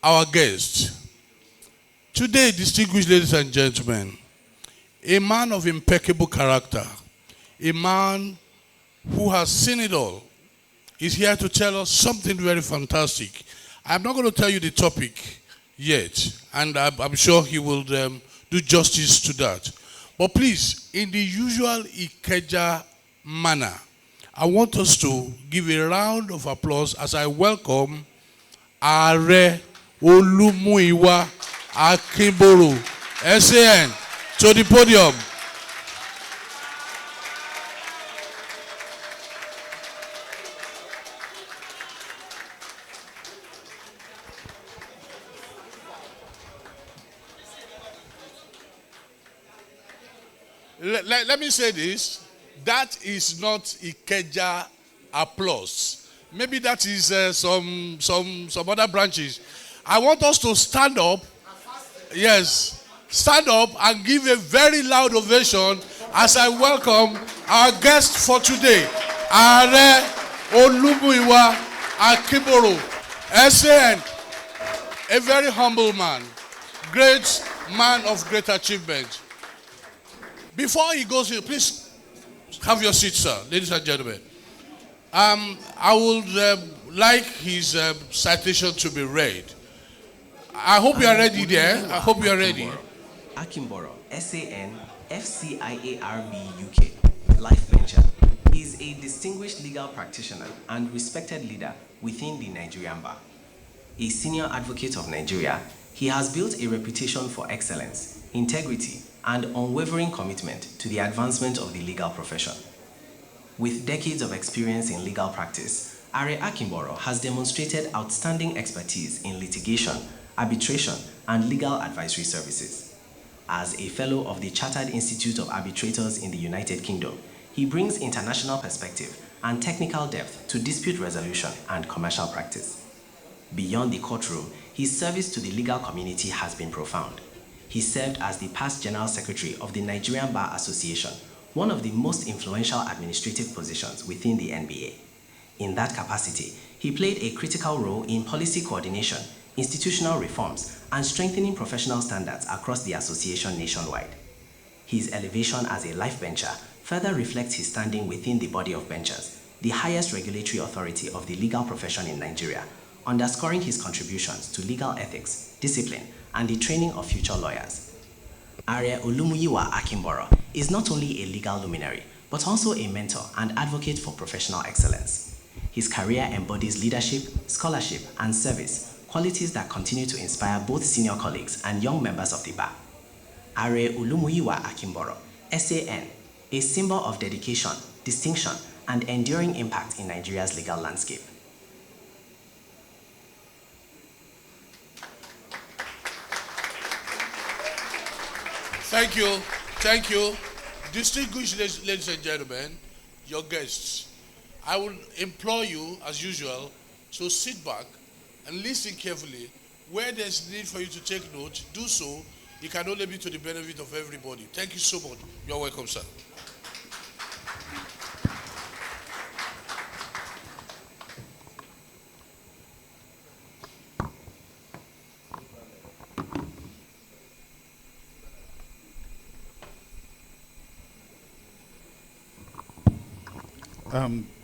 our guest. Today, distinguished ladies and gentlemen, a man of impeccable character, a man who has seen it all, is here to tell us something very fantastic. I'm not going to tell you the topic yet, and I'm sure he will do justice to that. But please, in the usual Ikeja manner, I want us to give a round of applause as I welcome Aare Akinboro SAN to the podium. Let me say this. That is not Ikeja applause. Maybe that is some other branches. I want us to stand up. Yes. Stand up and give a very loud ovation as I welcome our guest for today, Aare Akinboro SAN. A very humble man. Great man of great achievement. Before he goes here, please have your seat, sir, ladies and gentlemen. I would like his citation to be read. I hope you are ready there. I hope you are ready. Akinboro SAN FCIARB UK, life venture, is a distinguished legal practitioner and respected leader within the Nigerian Bar. A senior advocate of Nigeria, he has built a reputation for excellence, integrity, and unwavering commitment to the advancement of the legal profession. With decades of experience in legal practice, Aare Akinboro has demonstrated outstanding expertise in litigation, arbitration, and legal advisory services. As a fellow of the Chartered Institute of Arbitrators in the United Kingdom, he brings international perspective and technical depth to dispute resolution and commercial practice. Beyond the courtroom, his service to the legal community has been profound. He served as the past General Secretary of the Nigerian Bar Association, one of the most influential administrative positions within the NBA. In that capacity, he played a critical role in policy coordination, institutional reforms, and strengthening professional standards across the association nationwide. His elevation as a life bencher further reflects his standing within the body of benchers, the highest regulatory authority of the legal profession in Nigeria, underscoring his contributions to legal ethics, discipline, and the training of future lawyers. Aare Akinboro is not only a legal luminary, but also a mentor and advocate for professional excellence. His career embodies leadership, scholarship, and service, qualities that continue to inspire both senior colleagues and young members of the bar. Aare Akinboro SAN, a symbol of dedication, distinction, and enduring impact in Nigeria's legal landscape. Thank you. Thank you. Distinguished ladies and gentlemen, your guests, I will implore you, as usual, to sit back and listen carefully. Where there's need for you to take note, do so. It can only be to the benefit of everybody. Thank you so much. You're welcome, sir.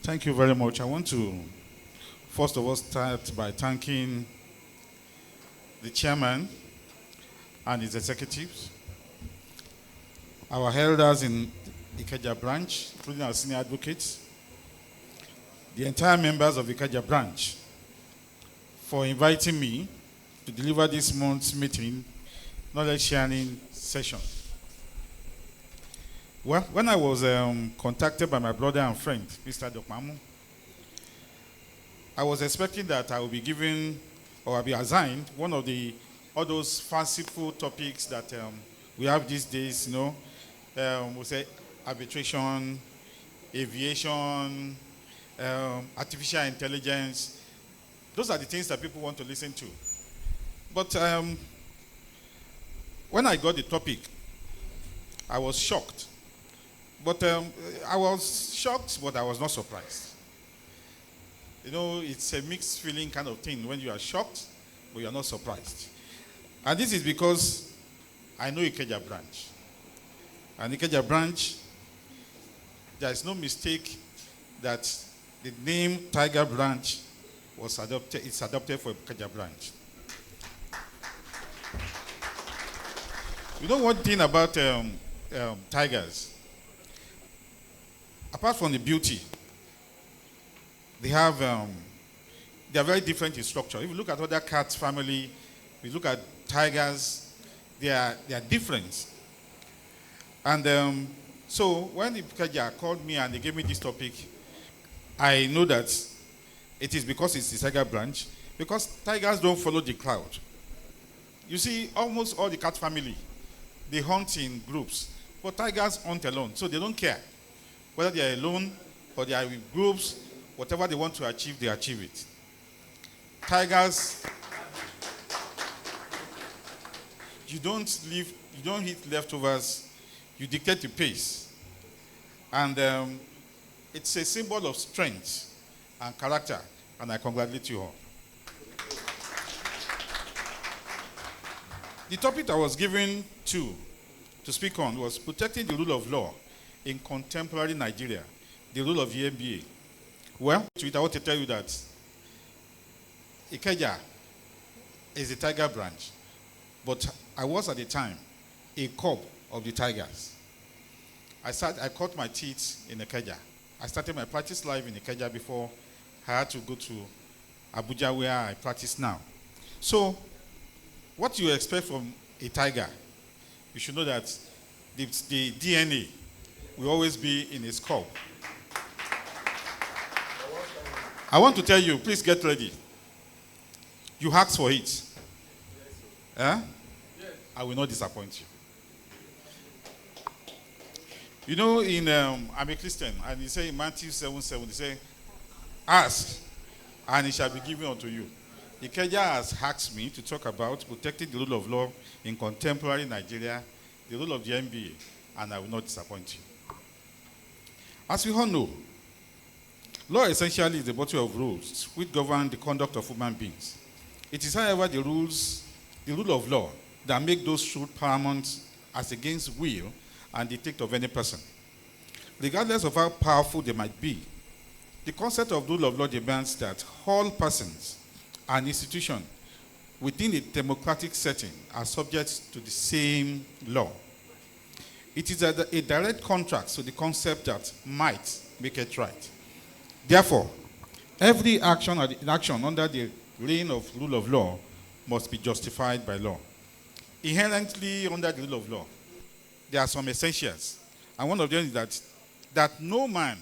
Thank you very much. I want to, first of all, start by thanking the chairman and his executives, our elders in Ikeja branch, including our senior advocates, the entire members of Ikeja branch, for inviting me to deliver this month's meeting knowledge sharing session. Well, when I was contacted by my brother and friend, Mr. Dokmamu, I was expecting that I would be given or I'll be assigned one of all those fanciful topics that we have these days, you know. We say arbitration, aviation, artificial intelligence. Those are the things that people want to listen to. But when I got the topic, I was shocked. But I was shocked, but I was not surprised. You know, it's a mixed feeling kind of thing when you are shocked, but you are not surprised. And this is because I know Ikeja branch. And Ikeja branch, there is no mistake that the name Tiger Branch was adopted. It's adopted for Ikeja branch. You know one thing about tigers? Apart from the beauty, they are very different in structure. If you look at other cat family, if you look at tigers, they are different. And so when Ikeja called me and they gave me this topic, I know that it is because it's the tiger branch, because tigers don't follow the crowd. You see, almost all the cat family, they hunt in groups, but tigers hunt alone, so they don't care. Whether they are alone or they are with groups, whatever they want to achieve, they achieve it. Tigers, you don't eat leftovers, you dictate the pace. And it's a symbol of strength and character, and I congratulate you all. The topic I was given to speak on was protecting the rule of law in contemporary Nigeria, the rule of the NBA. Well, I want to tell you that Ikeja is the tiger branch, but I was at the time a cub of the tigers. I cut my teeth in Ikeja. I started my practice life in Ikeja before I had to go to Abuja, where I practice now. So, what you expect from a tiger, you should know that the DNA will always be in his cub. I want to tell you, please get ready. You asked for it. Eh? Yes. I will not disappoint you. You know, I'm a Christian, and he say in Matthew 7:7, he say, ask, and it shall be given unto you. Ikeja has asked me to talk about protecting the rule of law in contemporary Nigeria, the rule of the NBA, and I will not disappoint you. As we all know, law essentially is the body of rules which govern the conduct of human beings. It is, however, the rule of law that make those rules paramount as against will and dictate of any person. Regardless of how powerful they might be, the concept of rule of law demands that all persons and institutions within a democratic setting are subject to the same law. It is a direct contrast to the concept that might make it right. Therefore, every action under the reign of rule of law must be justified by law. Inherently under the rule of law, there are some essentials, and one of them is that no man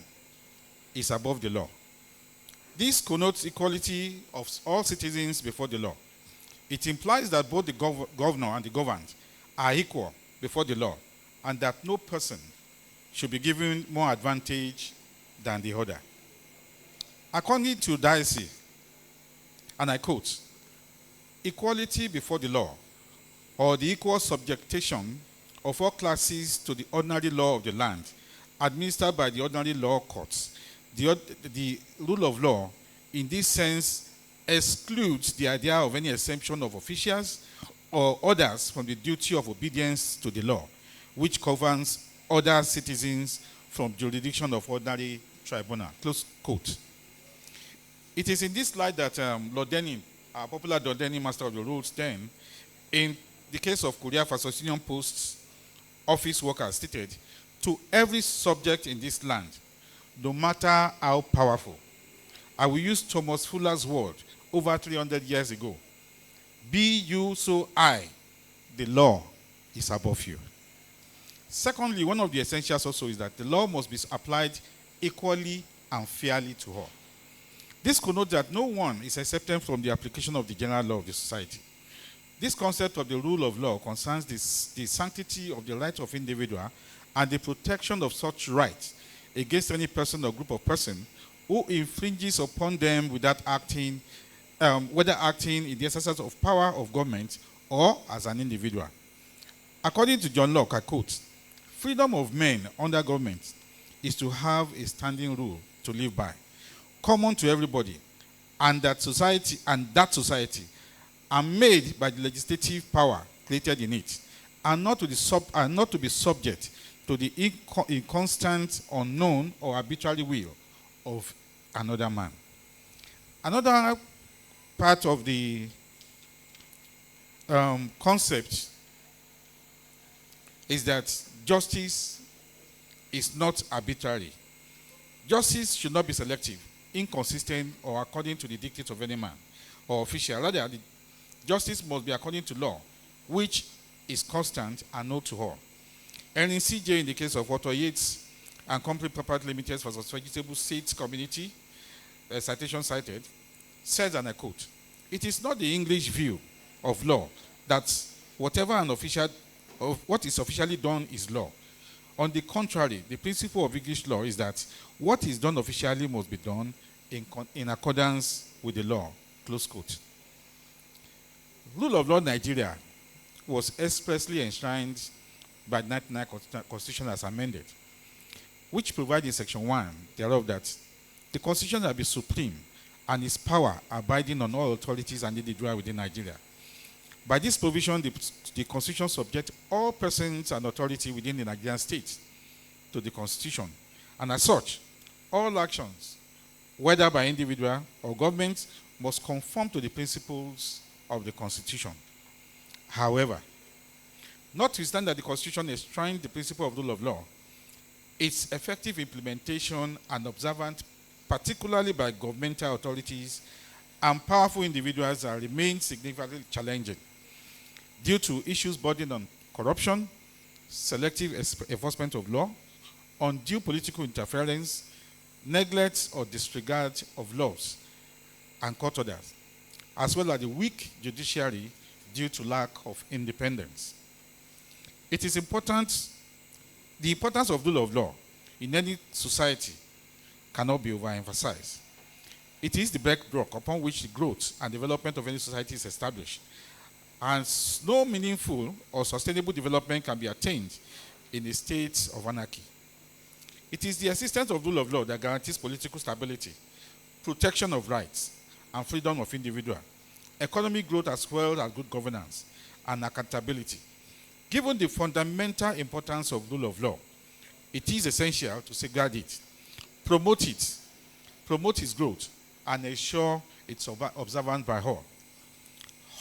is above the law. This connotes equality of all citizens before the law. It implies that both the governor and the governed are equal before the law, and that no person should be given more advantage than the other. According to Daisy, and I quote, equality before the law, or the equal subjectation of all classes to the ordinary law of the land, administered by the ordinary law courts. The rule of law, in this sense, excludes the idea of any exemption of officials or others from the duty of obedience to the law, which governs other citizens from jurisdiction of ordinary tribunal. Close quote. It is in this light that Lord Denning, our popular Lord Denning, master of the rules then, in the case of Courier for Association Posts office workers, stated, to every subject in this land, no matter how powerful. I will use Thomas Fuller's word over 300 years ago. Be you so high, the law is above you. Secondly, one of the essentials also is that the law must be applied equally and fairly to all. This connotes that no one is exempted from the application of the general law of the society. This concept of the rule of law concerns the sanctity of the right of individual and the protection of such rights against any person or group of persons who infringes upon them without acting, whether acting in the exercise of power of government or as an individual. According to John Locke, I quote, freedom of men under government is to have a standing rule to live by, common to everybody, and that society are made by the legislative power created in it, and not to be subject to the inconstant, unknown, or arbitrary will of another man. Another part of the concept is that justice is not arbitrary. Justice should not be selective, inconsistent, or according to the dictates of any man or official. Rather, the justice must be according to law, which is constant and known to all. And in CJ, in the case of Walter Yates and Company Property Limited for the Vegetable Seeds Community, citation cited, says, and I quote, "It is not the English view of law that what is officially done is law. On the contrary, the principle of English law is that what is done officially must be done in accordance with the law." Close quote. Rule of law in Nigeria was expressly enshrined by the 1999 Constitution as amended, which provides in Section 1 thereof that the Constitution shall be supreme and its power abiding on all authorities and individuals within Nigeria. By this provision, the Constitution subjects all persons and authority within the Nigerian state to the Constitution, and as such, all actions, whether by individual or government, must conform to the principles of the Constitution. However, notwithstanding that the Constitution enshrines the principle of rule of law, its effective implementation and observance, particularly by governmental authorities and powerful individuals, remain significantly challenging due to issues bordering on corruption, selective enforcement of law, undue political interference, neglect or disregard of laws and court orders, as well as the weak judiciary due to lack of independence. It is important, the importance of rule of law in any society cannot be overemphasized. It is the bedrock upon which the growth and development of any society is established, and no meaningful or sustainable development can be attained in a state of anarchy. It is the existence of rule of law that guarantees political stability, protection of rights, and freedom of individual, economic growth as well as good governance, and accountability. Given the fundamental importance of rule of law, it is essential to safeguard it, promote its growth, and ensure its observance by all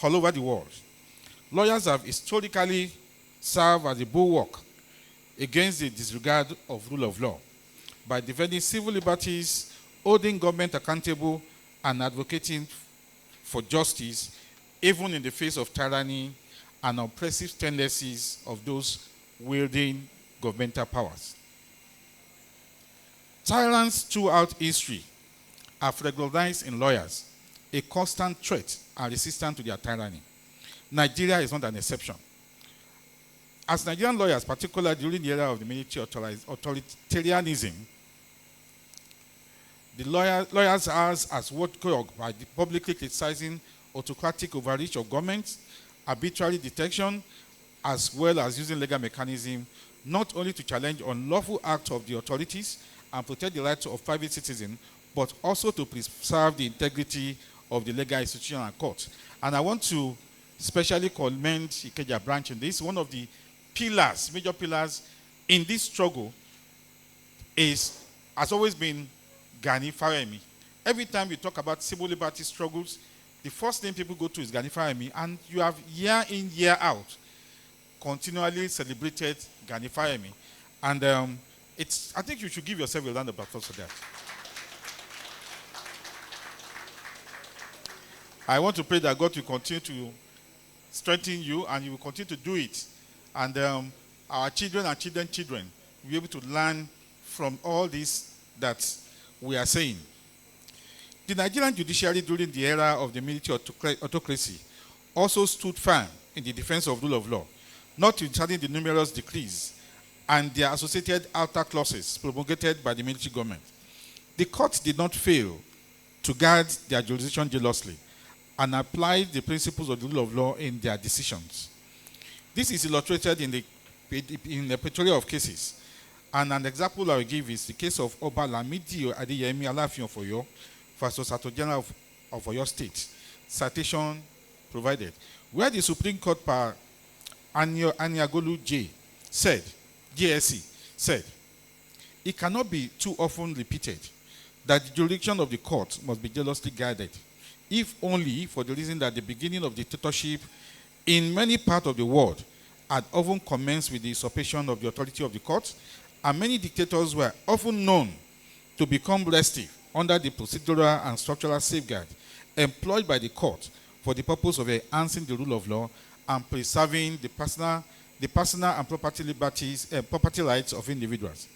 over the world. Lawyers have historically served as a bulwark against the disregard of rule of law by defending civil liberties, holding government accountable, and advocating for justice, even in the face of tyranny and oppressive tendencies of those wielding governmental powers. Tyrants throughout history have recognized in lawyers a constant threat and resistance to their tyranny. Nigeria is not an exception. As Nigerian lawyers, particularly during the era of the military authoritarianism, the lawyers as watchdog by publicly criticizing autocratic overreach of government, arbitrary detection, as well as using legal mechanism not only to challenge unlawful acts of the authorities and protect the rights of private citizens, but also to preserve the integrity of the legal institution and court. And I want to especially commend Ikeja branch in this. One of the pillars, major pillars in this struggle has always been Gani Faremi. Every time we talk about civil liberty struggles, the first name people go to is Gani Faremi, and you have year in, year out continually celebrated Gani Faremi. And I think you should give yourself a round of applause for that. I want to pray that God will continue to strengthen you, and you will continue to do it. And our children and children will be able to learn from all this that we are saying. The Nigerian judiciary during the era of the military autocracy also stood firm in the defense of rule of law, notwithstanding the numerous decrees and their associated outer clauses promulgated by the military government. The courts did not fail to guard their jurisdiction jealously and applied the principles of the rule of law in their decisions. This is illustrated in the plethora of cases. And an example I will give is the case of Oba Lamidi Adeyemi Alaafin of Oyo versus Attorney General of Oyo State, citation provided, where the Supreme Court per Anyagolu JSC said, it cannot be too often repeated that the jurisdiction of the court must be jealously guarded, if only for the reason that the beginning of dictatorship in many parts of the world had often commenced with the usurpation of the authority of the court, and many dictators were often known to become restive under the procedural and structural safeguard employed by the court for the purpose of enhancing the rule of law and preserving the personal and property liberties and property rights of individuals.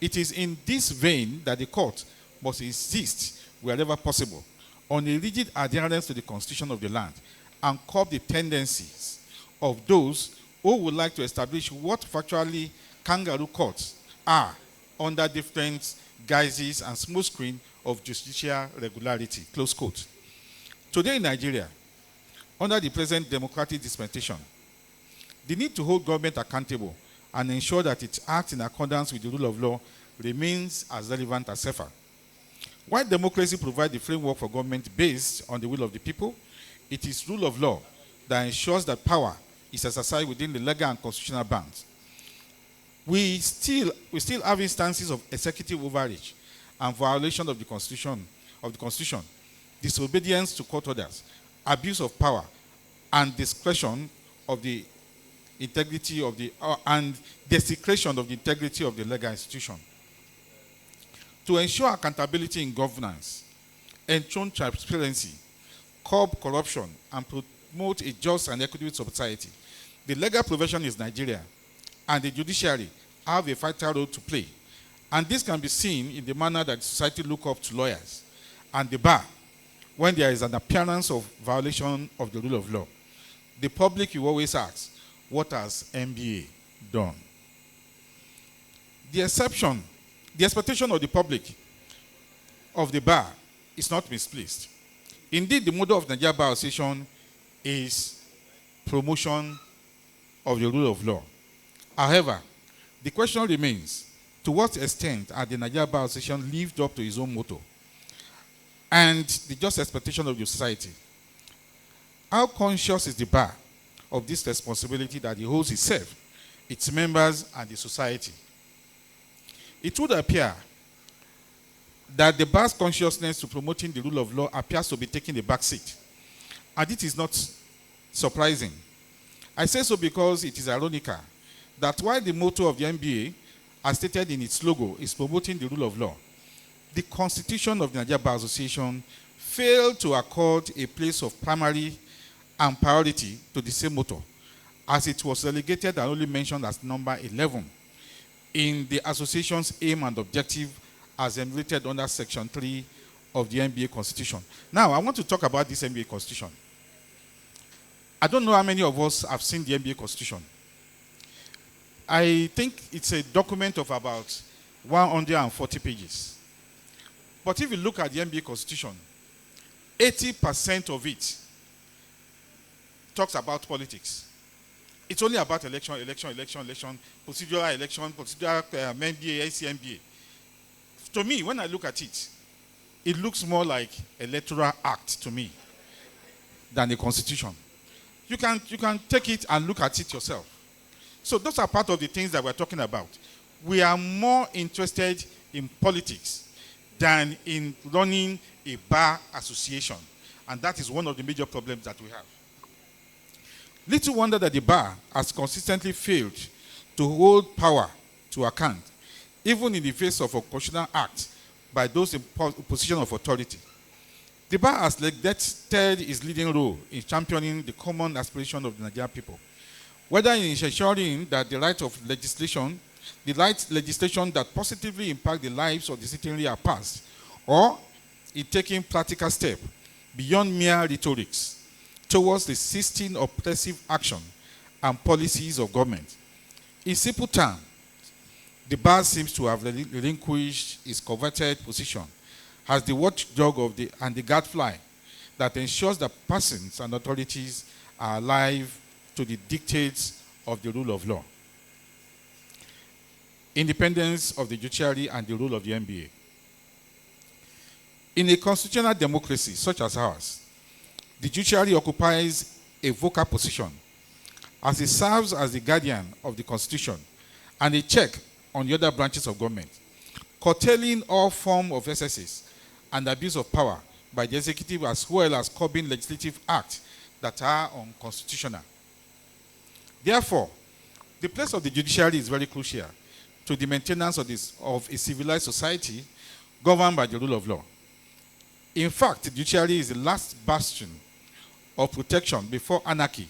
It is in this vein that the court must insist, wherever possible, on a rigid adherence to the constitution of the land and curb the tendencies of those who would like to establish what factually kangaroo courts are under different guises and smokescreen of judicial regularity, close quote. Today in Nigeria, under the present democratic dispensation, the need to hold government accountable and ensure that it acts in accordance with the rule of law remains as relevant as ever. While democracy provides the framework for government based on the will of the people, it is rule of law that ensures that power is exercised within the legal and constitutional bounds. We still have instances of executive overreach and violation of the Constitution, disobedience to court orders, abuse of power, and discretion of the integrity of the and desecration of the integrity of the legal institution. To ensure accountability in governance, ensure transparency, curb corruption, and promote a just and equitable society, the legal profession in Nigeria and the judiciary have a vital role to play. And this can be seen in the manner that society look up to lawyers and the bar when there is an appearance of violation of the rule of law. The public will always ask, what has NBA done? The expectation of the public of the bar is not misplaced. Indeed, the motto of the Nigerian Bar Association is promotion of the rule of law. However, the question remains, to what extent has the Nigerian Bar Association lived up to its own motto and the just expectation of the society? How conscious is the bar of this responsibility that it holds itself, its members, and the society? It would appear that the bar's consciousness to promoting the rule of law appears to be taking a back seat. And it is not surprising. I say so because it is ironical that while the motto of the NBA, as stated in its logo, is promoting the rule of law, the Constitution of the Nigerian Bar Association failed to accord a place of primary and priority to the same motto, as it was relegated and only mentioned as number 11 in the association's aim and objective as enumerated under Section 3 of the NBA Constitution. Now, I want to talk about this NBA Constitution. I don't know how many of us have seen the NBA Constitution. I think it's a document of about 140 pages. But if you look at the NBA Constitution, 80% of it talks about politics. It's only about election, procedural election, procedural MBA, ACMBA. To me, when I look at it, it looks more like an electoral act to me than a constitution. You can take it and look at it yourself. So those are part of the things that we're talking about. We are more interested in politics than in running a bar association. And that is one of the major problems that we have. Little wonder that the bar has consistently failed to hold power to account, even in the face of a constitutional act by those in position of authority. The bar has neglected its leading role in championing the common aspiration of the Nigerian people, whether in ensuring that the right legislation that positively impact the lives of the citizenry are passed, or in taking practical steps beyond mere rhetorics towards resisting oppressive action and policies of government. In simple terms, the bar seems to have relinquished its coveted position as the watchdog and the gadfly that ensures that persons and authorities are alive to the dictates of the rule of law, independence of the judiciary, and the rule of the NBA. In a constitutional democracy such as ours, The judiciary occupies a vocal position as it serves as the guardian of the Constitution and a check on the other branches of government, curtailing all forms of excesses and abuse of power by the executive, as well as curbing legislative acts that are unconstitutional. Therefore, the place of the judiciary is very crucial to the maintenance of a civilized society governed by the rule of law. In fact, the judiciary is the last bastion of protection before anarchy,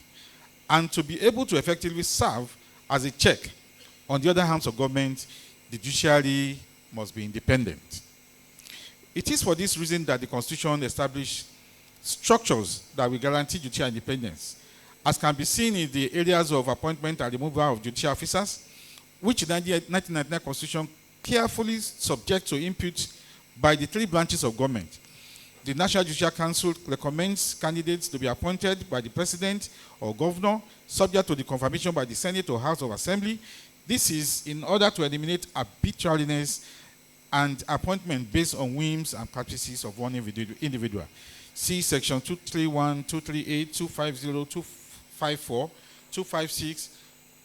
and to be able to effectively serve as a check on the other arms of government, the judiciary must be independent. It is for this reason that the Constitution established structures that will guarantee judicial independence, as can be seen in the areas of appointment and removal of judicial officers, which the 1999 Constitution carefully subject to input by the three branches of government. The National Judicial Council recommends candidates to be appointed by the President or Governor, subject to the confirmation by the Senate or House of Assembly. This is in order to eliminate arbitrariness and appointment based on whims and caprices of one individual. See Section 231, 238, 250, 254, 256,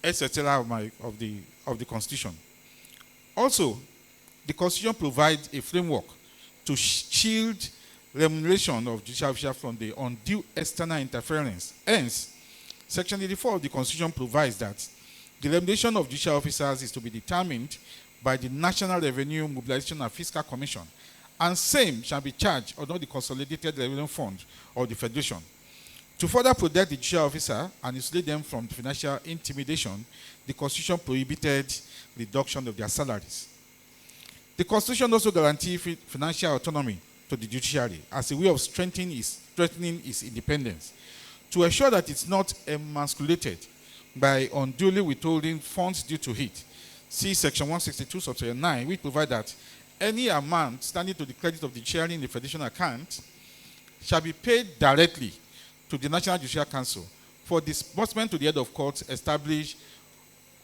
etc. of the Constitution. Also, the Constitution provides a framework to shield remuneration of judicial officials from the undue external interference. Hence, Section 84 of the Constitution provides that the remuneration of judicial officers is to be determined by the National Revenue Mobilization and Fiscal Commission, and same shall be charged under the Consolidated Revenue Fund of the Federation. To further protect the judicial officer and insulate them from financial intimidation, the Constitution prohibited reduction of their salaries. The Constitution also guarantees financial autonomy to the judiciary as a way of strengthening its independence, to ensure that it's not emasculated by unduly withholding funds due to it. See Section 162, subsection 9, which provides that any amount standing to the credit of the judiciary in the Federation account shall be paid directly to the National Judicial Council for disbursement to the head of courts established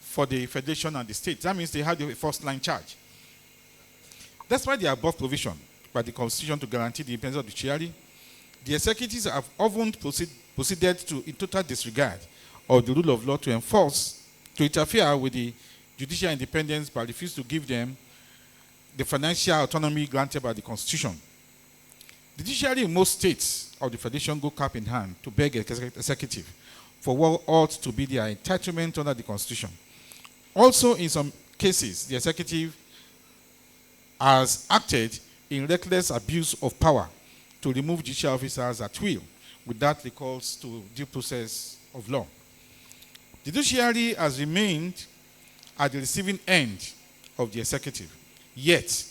for the Federation and the state. That means they have the first line charge. Despite the above provision by the Constitution to guarantee the independence of the judiciary, the executives have often proceeded to in total disregard of the rule of law to interfere with the judicial independence by refuse to give them the financial autonomy granted by the Constitution. The judiciary in most states of the Federation go cap in hand to beg executive for what ought to be their entitlement under the Constitution. Also, in some cases, the executive has acted in reckless abuse of power to remove judicial officers at will without recourse to due process of law. The judiciary has remained at the receiving end of the executive, yet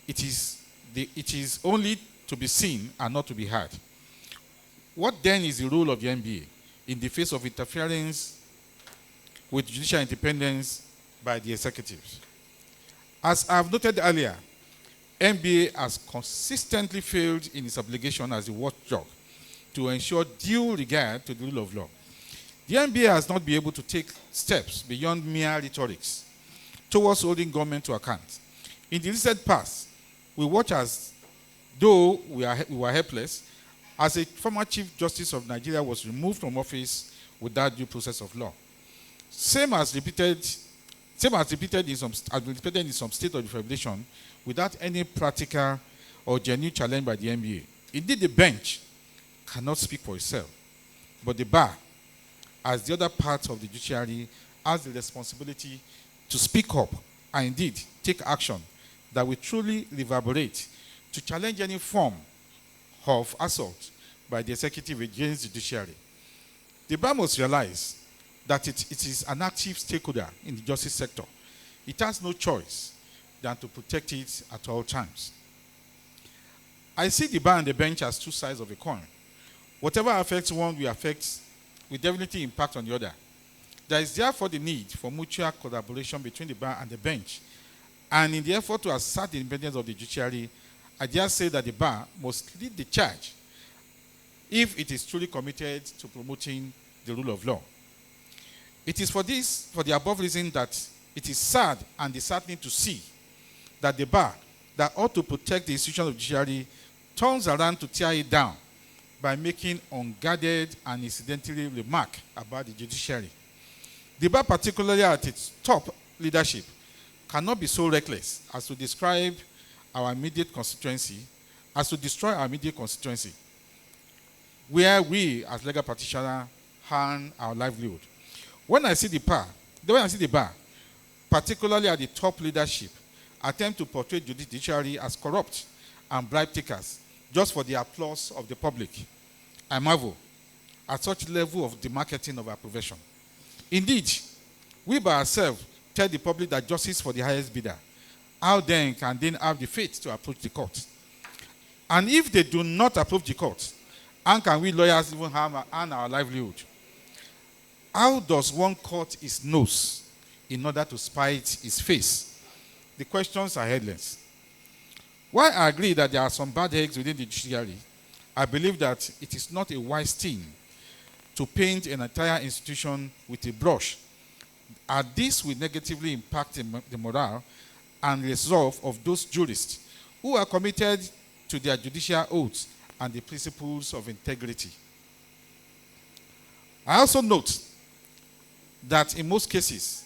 it is only to be seen and not to be heard. What then is the role of the NBA in the face of interference with judicial independence by the executives? As I have noted earlier, NBA has consistently failed in its obligation as a watchdog to ensure due regard to the rule of law. The NBA has not been able to take steps beyond mere rhetorics towards holding government to account. In the recent past, we watch as though we were helpless, as a former Chief Justice of Nigeria was removed from office without due process of law. Same has been repeated in some state of the Federation without any practical or genuine challenge by the NBA. Indeed, the bench cannot speak for itself, but the bar, as the other parts of the judiciary, has the responsibility to speak up and indeed take action that will truly reverberate to challenge any form of assault by the executive against the judiciary. The bar must realize that it is an active stakeholder in the justice sector. It has no choice than to protect it at all times. I see the bar and the bench as two sides of a coin. Whatever affects one will definitely impact on the other. There is therefore the need for mutual collaboration between the bar and the bench. And in the effort to assert the independence of the judiciary, I dare say that the bar must lead the charge if it is truly committed to promoting the rule of law. It is for the above reason, that it is sad and disheartening to see that the bar that ought to protect the institution of the judiciary turns around to tear it down by making unguarded and incidentally remark about the judiciary. The bar, particularly at its top leadership, cannot be so reckless as to destroy our immediate constituency, where we as legal practitioners earn our livelihood. When I see the bar, particularly at the top leadership, attempt to portray the judiciary as corrupt and bribe takers just for the applause of the public, I marvel at such level of demarketing of our profession. Indeed, we by ourselves tell the public that justice for the highest bidder. How then can they have the faith to approach the court? And if they do not approach the court, how can we lawyers even earn our livelihood? How does one cut his nose in order to spite his face? The questions are headless. While I agree that there are some bad eggs within the judiciary, I believe that it is not a wise thing to paint an entire institution with a brush, and this will negatively impact the morale and resolve of those jurists who are committed to their judicial oaths and the principles of integrity. I also note that in most cases,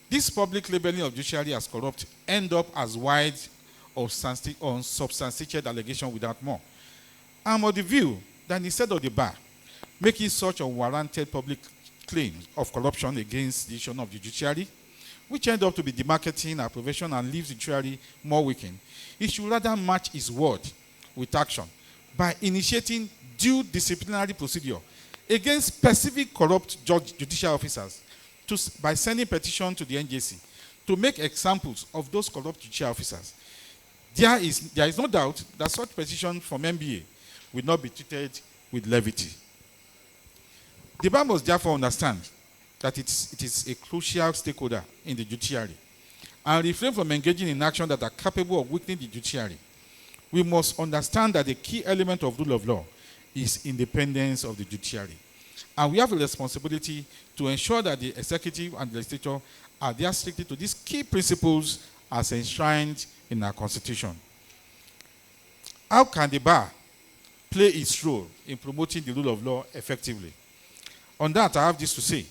this public labeling of judiciary as corrupt end up as wide or unsubstantiated allegation without more. I'm of the view that instead of the bar making such unwarranted public claims of corruption against the issue of the judiciary, which end up to be demarketing our profession and leaves the judiciary more weakened, it should rather match its word with action by initiating due disciplinary procedure against specific corrupt judicial officers by sending petition to the NJC to make examples of those corrupt judicial officers. There is no doubt that such petition from MBA will not be treated with levity. The bar must therefore understand that it is a crucial stakeholder in the judiciary and refrain from engaging in actions that are capable of weakening the judiciary. We must understand that the key element of rule of law is independence of the judiciary. And we have a responsibility to ensure that the executive and the legislature adhere strictly to these key principles as enshrined in our Constitution. How can the bar play its role in promoting the rule of law effectively? On that, I have this to say.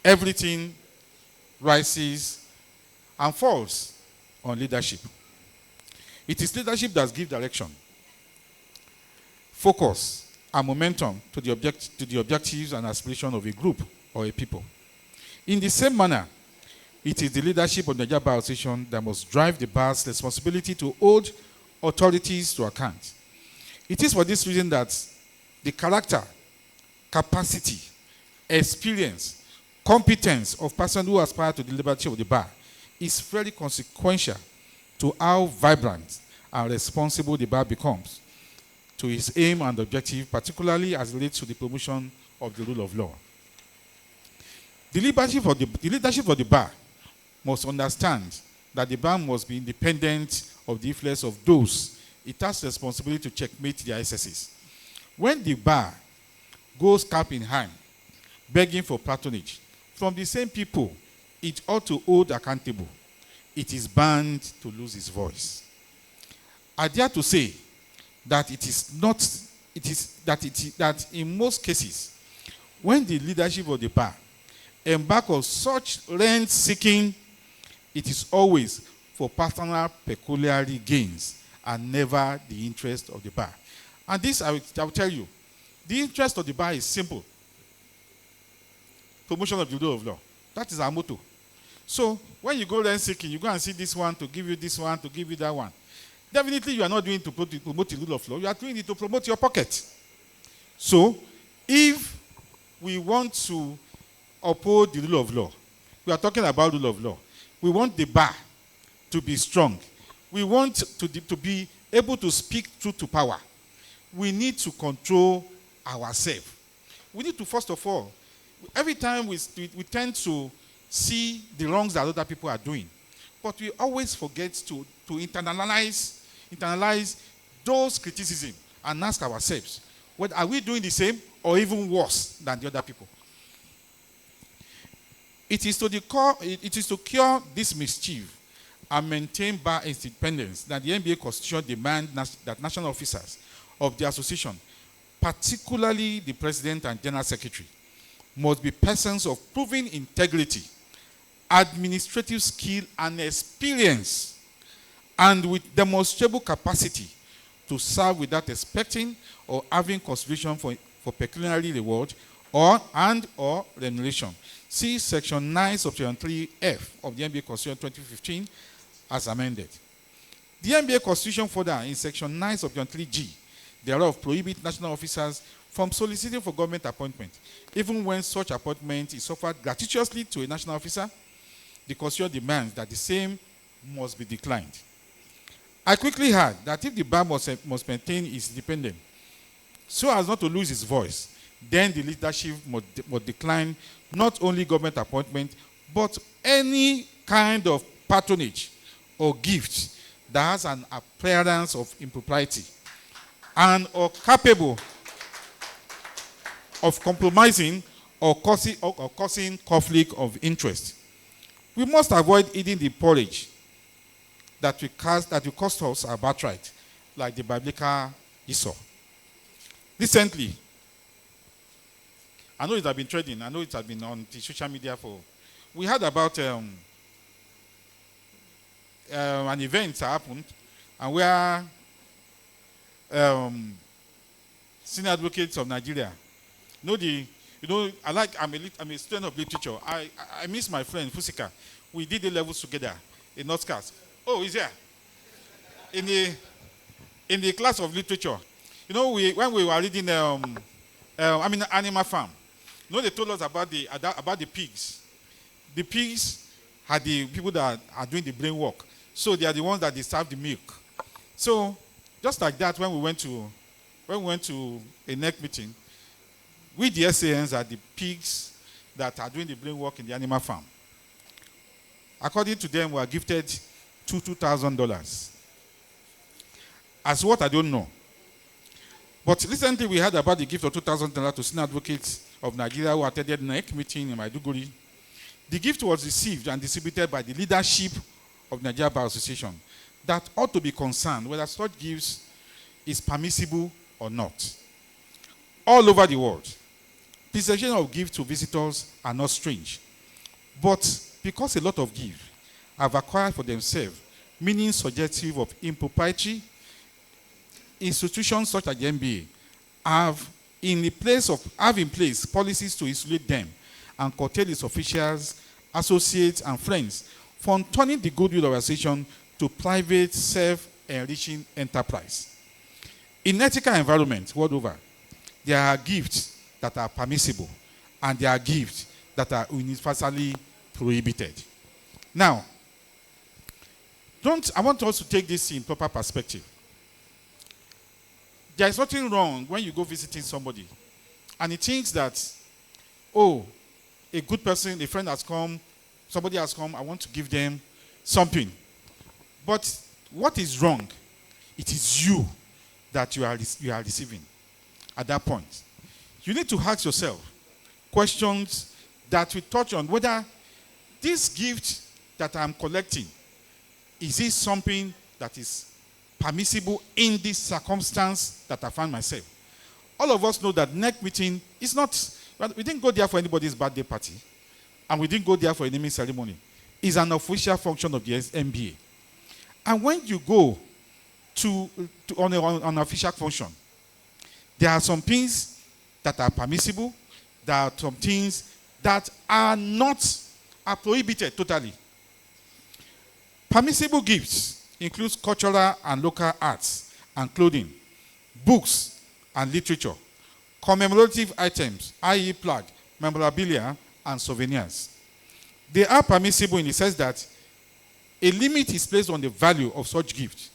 Everything rises and falls on leadership. It is leadership that gives direction, focus, and momentum to the objectives and aspirations of a group or a people. In the same manner, it is the leadership of the Nigerian Bar Association that must drive the bar's responsibility to hold authorities to account. It is for this reason that the character, capacity, experience, competence of persons who aspire to the leadership of the bar is very consequential to how vibrant and responsible the bar becomes to its aim and objective, particularly as it relates to the promotion of the rule of law. The leadership of the bar must understand that the bar must be independent of the influence of those it has responsibility to checkmate their excesses. When the bar goes cap in hand, begging for patronage from the same people it ought to hold accountable, it is bound to lose its voice. I dare to say that that in most cases, when the leadership of the bar embark on such rent-seeking, it is always for personal pecuniary gains and never the interest of the bar. And this, I will tell you, the interest of the bar is simple. Promotion of the rule of law. That is our motto. So when you go rent-seeking, you go and see this one to give you this one, to give you that one. Definitely you are not doing it to promote the rule of law. You are doing it to promote your pocket. So if we want to uphold the rule of law, we are talking about rule of law. We want the bar to be strong. We want to be able to speak truth to power. We need to control ourselves. We need to, first of all, every time we tend to see the wrongs that other people are doing, but we always forget to internalize those criticisms and ask ourselves, what are we doing the same or even worse than the other people? It is to cure this mischief and maintain bar independence that the NBA Constitution demands that national officers of the association, particularly the president and general secretary, must be persons of proven integrity, administrative skill and experience, and with demonstrable capacity to serve without expecting or having consideration for pecuniary reward or remuneration. See Section 9, Subsection 3F of the NBA Constitution 2015 as amended. The NBA Constitution further in Section 9, Subsection 3G thereof prohibit national officers from soliciting for government appointment, even when such appointment is offered gratuitously to a national officer. The Constitution demands that the same must be declined. I quickly heard that if the bar must maintain its independence so as not to lose its voice, then the leadership must decline not only government appointment, but any kind of patronage or gift that has an appearance of impropriety and or capable of compromising or causing conflict of interest. We must avoid eating the porridge that will cost us our birthright, like the biblical Esau. Recently, I know it has been trading. I know it has been on the social media we heard about an event that happened, and where senior advocates of Nigeria, I'm a student of literature. I miss my friend Fusika. We did the levels together in Northcast. Oh, he's here. In the class of literature, when we were reading, Animal Farm. They told us about the pigs. The pigs are the people that are doing the brain work. So they are the ones that they serve the milk. So just like that, when we went to a NEC meeting, we the SANs are the pigs that are doing the brain work in the animal farm. According to them, we are gifted $2,000. As what, I don't know. But recently we heard about the gift of $2,000 to senior advocates of Nigeria who attended NEC meeting in Maiduguri. The gift was received and distributed by the leadership of Nigerian Bar Association that ought to be concerned whether such gifts is permissible or not. All over the world, presentation of gifts to visitors are not strange. But because a lot of gifts have acquired for themselves meaning suggestive of impropriety, institutions such as the NBA have in place policies to isolate them and curtail its officials, associates, and friends from turning the goodwill of the organization to private, self-enriching enterprise. In ethical environments world over, there are gifts that are permissible and there are gifts that are universally prohibited. Now, I want us to take this in proper perspective. There is nothing wrong when you go visiting somebody and he thinks that, a good person, a friend has come, somebody has come, I want to give them something. But what is wrong? It is you that you are receiving at that point. You need to ask yourself questions that will touch on whether this gift that I'm collecting, is it something that is permissible in this circumstance that I find myself? All of us know that NEC meeting is not, we didn't go there for anybody's birthday party, and we didn't go there for a naming ceremony. It's an official function of the NBA. And when you go on an official function, there are some things that are permissible, there are some things that are prohibited totally. Permissible gifts includes cultural and local arts and clothing, books and literature, commemorative items, i.e. flag, memorabilia, and souvenirs. They are permissible in the sense that a limit is placed on the value of such gifts.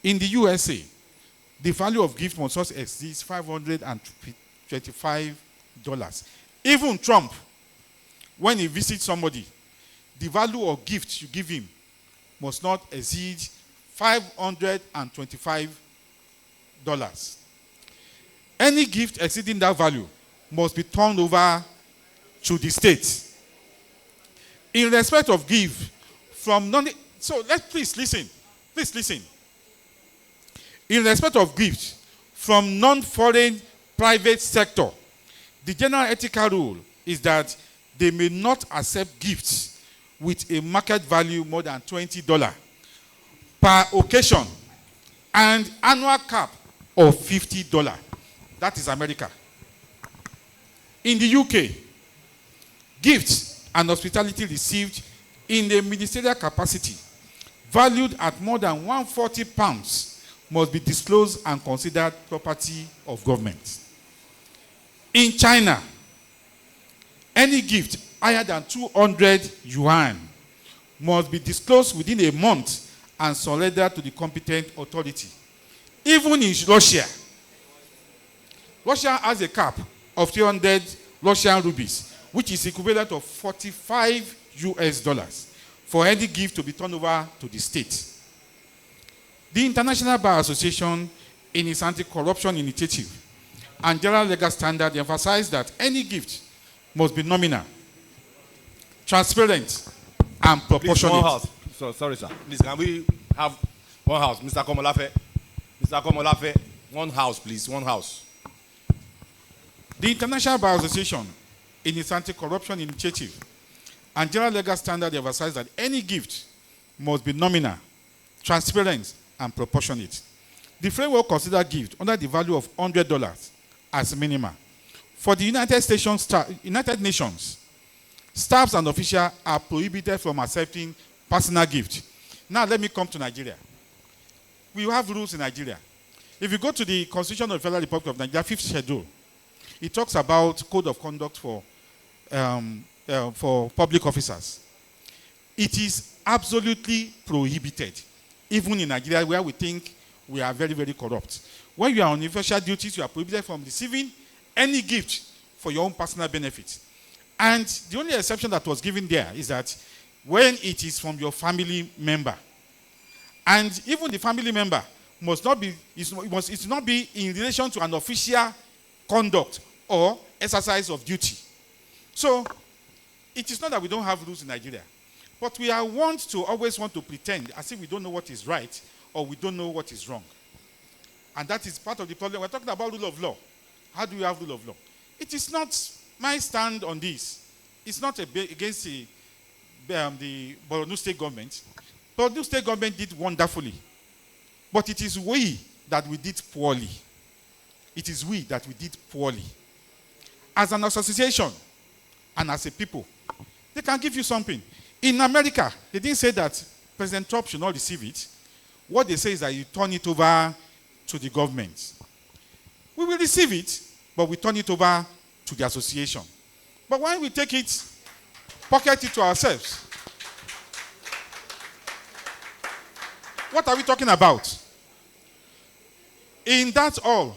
In the USA, the value of gift must not exceed $525. Even Trump, when he visits somebody, the value of gift you give him must not exceed $525. Any gift exceeding that value must be turned over to the state. In respect of gift from please listen. In respect of gifts from non-foreign private sector. The general ethical rule is that they may not accept gifts with a market value more than $20 per occasion and annual cap of $50. That is America. In the UK, gifts and hospitality received in a ministerial capacity valued at more than £140 must be disclosed and considered property of government. In China, any gift higher than 200 yuan must be disclosed within a month and surrendered to the competent authority. Even in Russia, Russia has a cap of 300 Russian rupees, which is equivalent of $45 for any gift to be turned over to the state. The International Bar Association, in its anti-corruption initiative and general legal standard, emphasized that any gift must be nominal, transparent, and proportionate. Please, one house. Sorry, sir. Please, can we have one house? Mr. Komolafe. Mr. Komolafe, one house, please. One house. The International Bar Association, in its anti-corruption initiative and general legal standard, emphasized that any gift must be nominal, transparent, and proportionate. The framework considers gift under the value of $100 as minimum. For the United Nations, staffs and officials are prohibited from accepting personal gifts. Now let me come to Nigeria. We have rules in Nigeria. If you go to the Constitution of the Federal Republic of Nigeria, 5th schedule, it talks about code of conduct for public officers. It is absolutely prohibited, even in Nigeria, where we think we are very, very corrupt. When you are on official duties, you are prohibited from receiving any gift for your own personal benefit. And the only exception that was given there is that when it is from your family member, and even the family member must not be in relation to an official conduct or exercise of duty. So it is not that we don't have rules in Nigeria, but we are always want to pretend as if we don't know what is right or we don't know what is wrong. And that is part of the problem. We're talking about rule of law. How do we have rule of law? It is not my stand on this. It's not against the Borno State government. Borno State government did wonderfully. But it is we that we did poorly. It is we that we did poorly. As an association and as a people, they can give you something. In America, they didn't say that President Trump should not receive it. What they say is that you turn it over to the government. We will receive it, but we turn it over to the association. But when we take it, pocket it to ourselves, what are we talking about? In that all,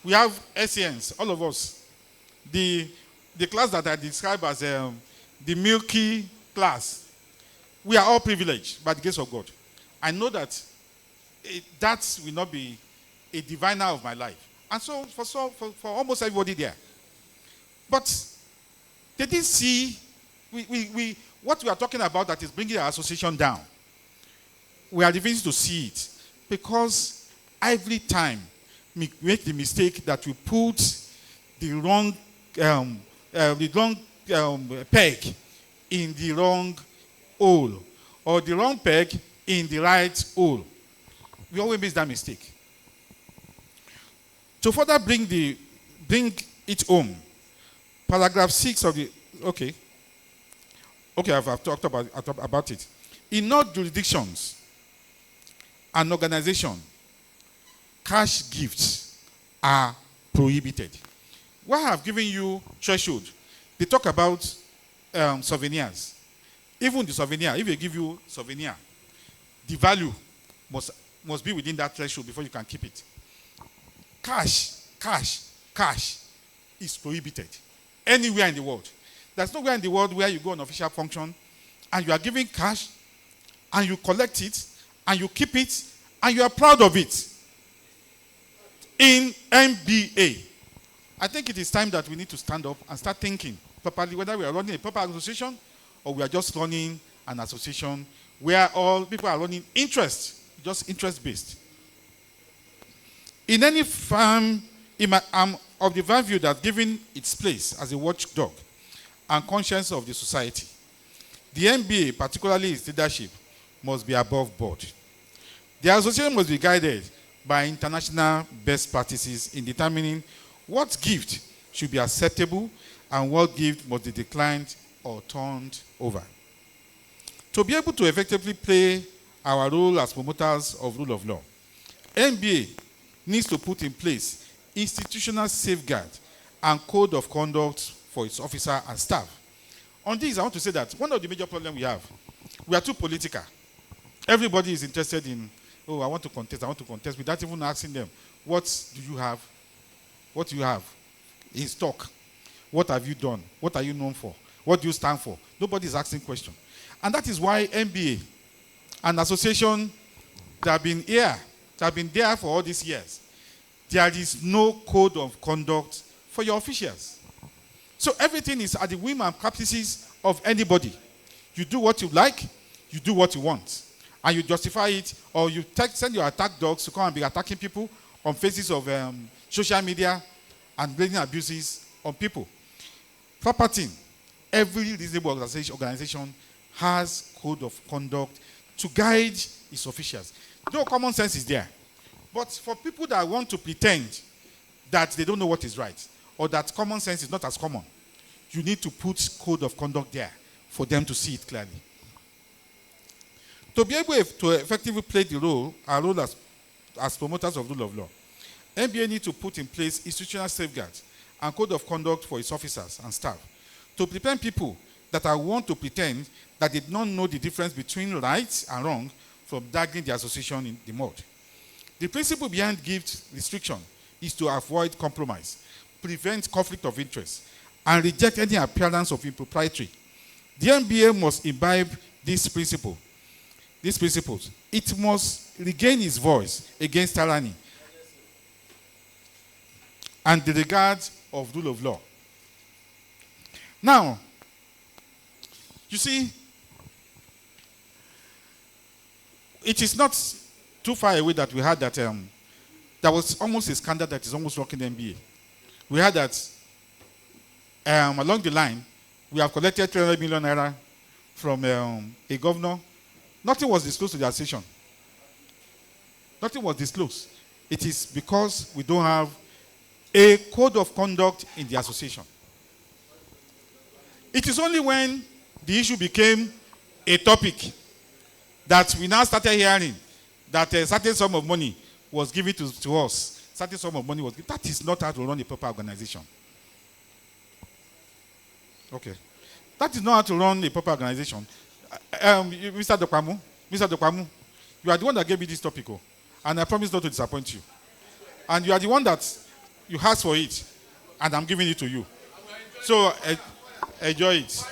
we have SANs, all of us. The class that I describe as the milky class, we are all privileged by the grace of God. I know that that will not be a diviner of my life. And so for almost everybody there. But they didn't see what we are talking about that is bringing our association down. We are refusing to see it because every time we make the mistake that we put the wrong peg in the wrong hole or the wrong peg in the right hole. We always make that mistake. To further bring it home, paragraph 6 of the I've talked about it. In all jurisdictions and organizations, cash gifts are prohibited. Why I have given you threshold? They talk about souvenirs. Even the souvenir, if they give you souvenir, the value must be within that threshold before you can keep it. Cash is prohibited anywhere in the world. There's nowhere in the world where you go on official function and you are giving cash and you collect it and you keep it and you are proud of it. In MBA, I think it is time that we need to stand up and start thinking properly whether we are running a proper association or we are just running an association where all people are running just interest-based. In any firm, I'm of the firm view that given its place as a watchdog and conscience of the society, the NBA, particularly its leadership, must be above board. The association must be guided by international best practices in determining what gift should be acceptable and what gift must be declined or turned over. To be able to effectively play our role as promoters of rule of law, NBA needs to put in place institutional safeguard and code of conduct for its officer and staff. On this, I want to say that one of the major problems we are too political. Everybody is interested in, oh, I want to contest, without even asking them, what do you have? What do you have in stock? What have you done? What are you known for? What do you stand for? Nobody is asking questions. And that is why NBA, an association that have been there for all these years, there is no code of conduct for your officials. So everything is at the whim and caprices of anybody. You do what you like, you do what you want, and you justify it, or you send your attack dogs to come and be attacking people on faces of social media and blaming abuses on people. Proper thing, every reasonable organization has code of conduct to guide its officials. No, common sense is there. But for people that want to pretend that they don't know what is right, or that common sense is not as common, you need to put code of conduct there for them to see it clearly. To be able to effectively play our role as promoters of rule of law, NBA needs to put in place institutional safeguards and code of conduct for its officers and staff to prevent people that want to pretend that they don't know the difference between right and wrong from dragging the association in the mud. The principle behind gift restriction is to avoid compromise, prevent conflict of interest, and reject any appearance of impropriety. The NBA must imbibe these principles. It must regain its voice against tyranny and the regard of rule of law. Now, you see, it is not too far away that we had that there was almost a scandal that is almost rocking the NBA. We had that along the line, we have collected 300 million naira from a governor. Nothing was disclosed to the association. Nothing was disclosed. It is because we don't have a code of conduct in the association. It is only when the issue became a topic that we now started hearing that a certain sum of money was given to us. Certain sum of money was given. That is not how to run a proper organization. Okay. That is not how to run a proper organization. Mr. Dokwamu, you are the one that gave me this topic, and I promise not to disappoint you. And you are the one that you asked for it, and I'm giving it to you. So enjoy it.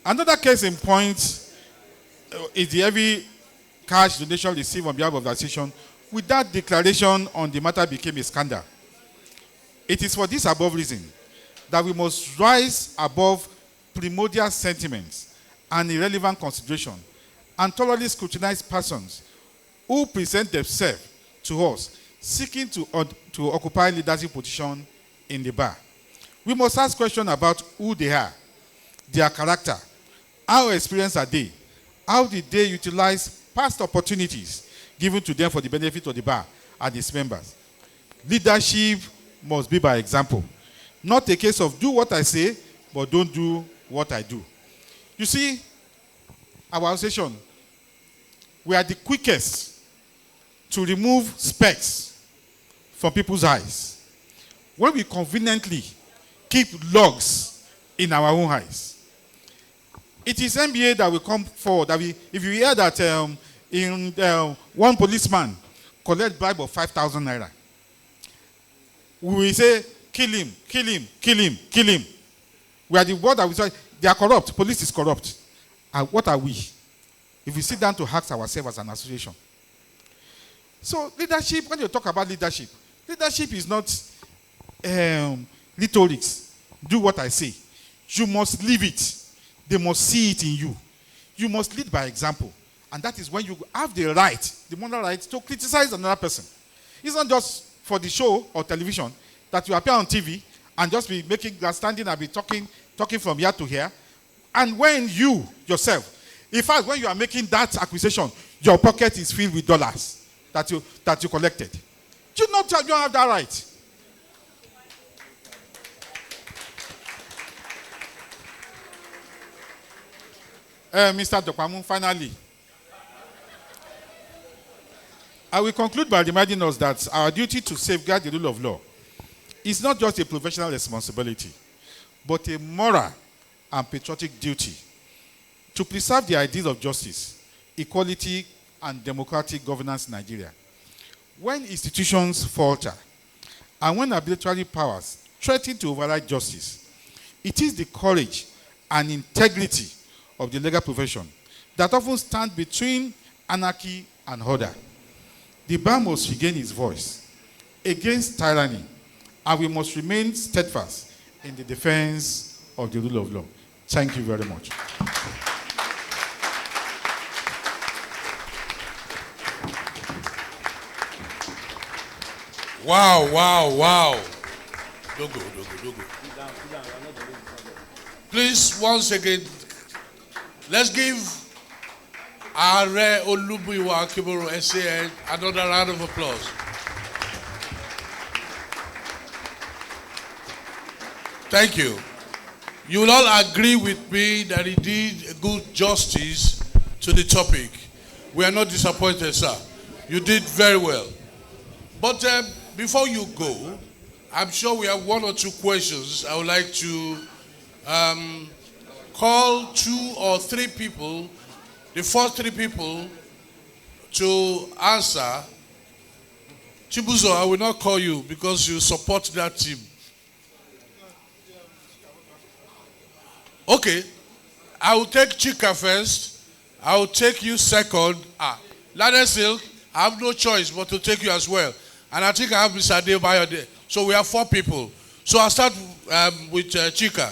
Another case in point is the heavy cash donation received on behalf of the association. With that declaration on the matter became a scandal. It is for this above reason that we must rise above primordial sentiments and irrelevant consideration and thoroughly scrutinize persons who present themselves to us seeking to occupy leadership position in the bar. We must ask questions about who they are, their character, how experienced are they, how did they utilize past opportunities given to them for the benefit of the bar and its members. Leadership must be by example. Not a case of do what I say, but don't do what I do. You see, our association, we are the quickest to remove specks from people's eyes when we conveniently keep logs in our own eyes. It is NBA that will come forward. If you hear that one policeman collect bribe of 5,000 naira, we will say, kill him, kill him, kill him, kill him. We are the word that we say, they are corrupt, police is corrupt. And what are we? If we sit down to ask ourselves as an association. So leadership, when you talk about leadership is not rhetorics. Do what I say. You must live it. They must see it in you. You must lead by example. And that is when you have the right, the moral right, to criticize another person. It's not just for the show or television that you appear on TV and just be standing and be talking from here to here. And when you yourself, in fact, when you are making that accusation, your pocket is filled with dollars that you collected. You don't have that right. Mr. Dokwamu, finally, I will conclude by reminding us that our duty to safeguard the rule of law is not just a professional responsibility, but a moral and patriotic duty to preserve the ideals of justice, equality, and democratic governance in Nigeria. When institutions falter and when arbitrary powers threaten to override justice, it is the courage and integrity of the legal profession that often stand between anarchy and order. The bar must regain its voice against tyranny, and we must remain steadfast in the defense of the rule of law. Thank you very much. Wow. Dogo. Please, once again, let's give Aare Akinboro SAN another round of applause. Thank you. You will all agree with me that he did good justice to the topic. We are not disappointed, sir. You did very well. But before you go, I'm sure we have one or two questions. I would like to call 2 or 3 people, the first 3 people to answer. Chibuzo, I will not call you because you support that team. Okay, I will take Chika first. I will take you second. Lade Silk, I have no choice but to take you as well. And I think I have Mr. Adebayo there. So we have 4 people. So I'll start with Chika.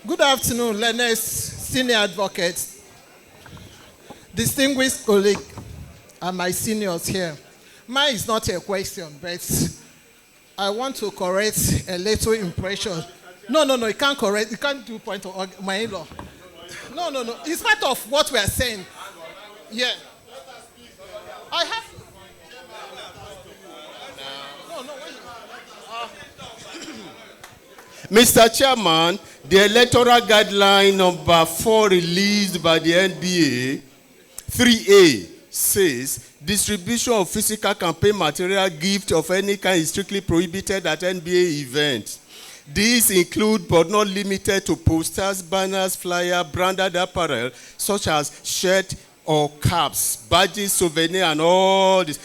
Good afternoon, learners, senior advocates, distinguished colleagues, and my seniors here. Mine is not a question, but I want to correct a little impression. No, you can't correct, you can't do point of my in-law. No, it's part of what we are saying. Yeah. I have... Mr. Chairman, the electoral guideline number 4 released by the NBA, 3A, says distribution of physical campaign material gift of any kind is strictly prohibited at NBA events. These include but not limited to posters, banners, flyers, branded apparel such as shirt or caps, badges, souvenir, and all this.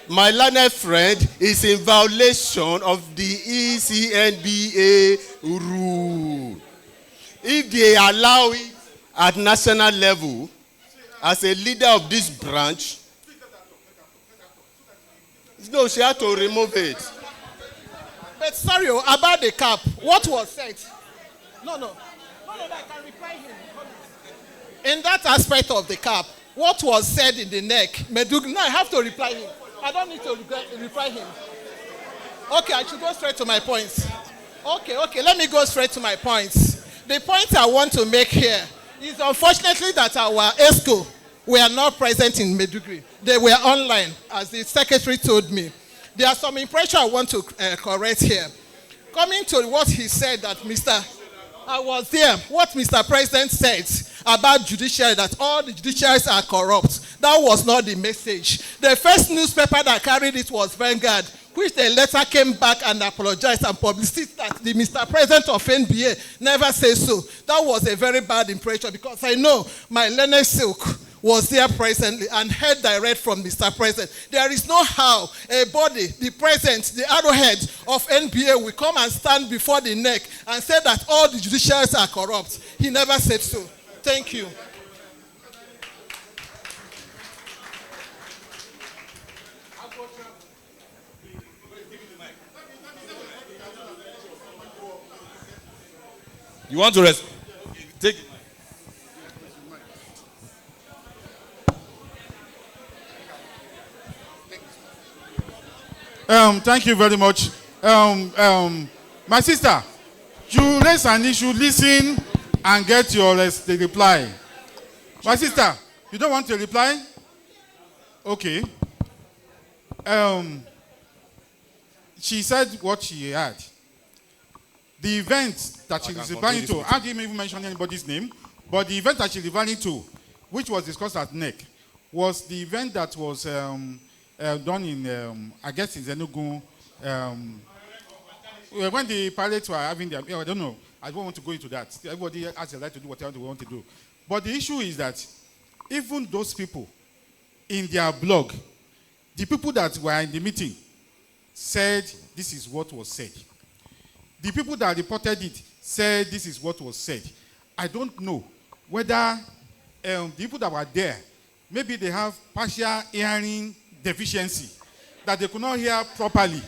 My learned friend is in violation of the ECNBA rule. If they allow it at national level, as a leader of this branch, no, she had to remove it. But sorry, about the cap, what was said? No, I can reply him. In that aspect of the cap, what was said in the neck, no, I have to reply him. I don't need to reply him. Okay, I should go straight to my points. Okay, let me go straight to my points. The point I want to make here is unfortunately that our ESCO were not present in Maiduguri. They were online, as the secretary told me. There are some impression I want to correct here. Coming to what he said that I was there, what Mr. President said about judiciary, that all the judiciaries are corrupt. That was not the message. The first newspaper that carried it was Vanguard, which the letter came back and apologized and publicized that the Mr. President of NBA never said so. That was a very bad impression because I know my learned silk was there presently and heard direct from Mr. President. There is no how a body, the president, the arrowhead of NBA will come and stand before the neck and say that all the judiciaries are corrupt. He never said so. Thank you. You want to rest? Take it. Thank you very much. My sister, you raise an issue, listen, and get your the reply. My sister, you don't want to reply? Okay. She said what she had. The event that she is referring to, I didn't even mention anybody's name, but the event that she's referring to, which was discussed at NEC, was the event that was done in, I guess, in Enugu. When the pilots were having their, I don't know, I don't want to go into that. Everybody has the right to do whatever they want to do. But the issue is that even those people in their blog, the people that were in the meeting said this is what was said. The people that reported it said this is what was said. I don't know whether the people that were there, maybe they have partial hearing deficiency, that they could not hear properly.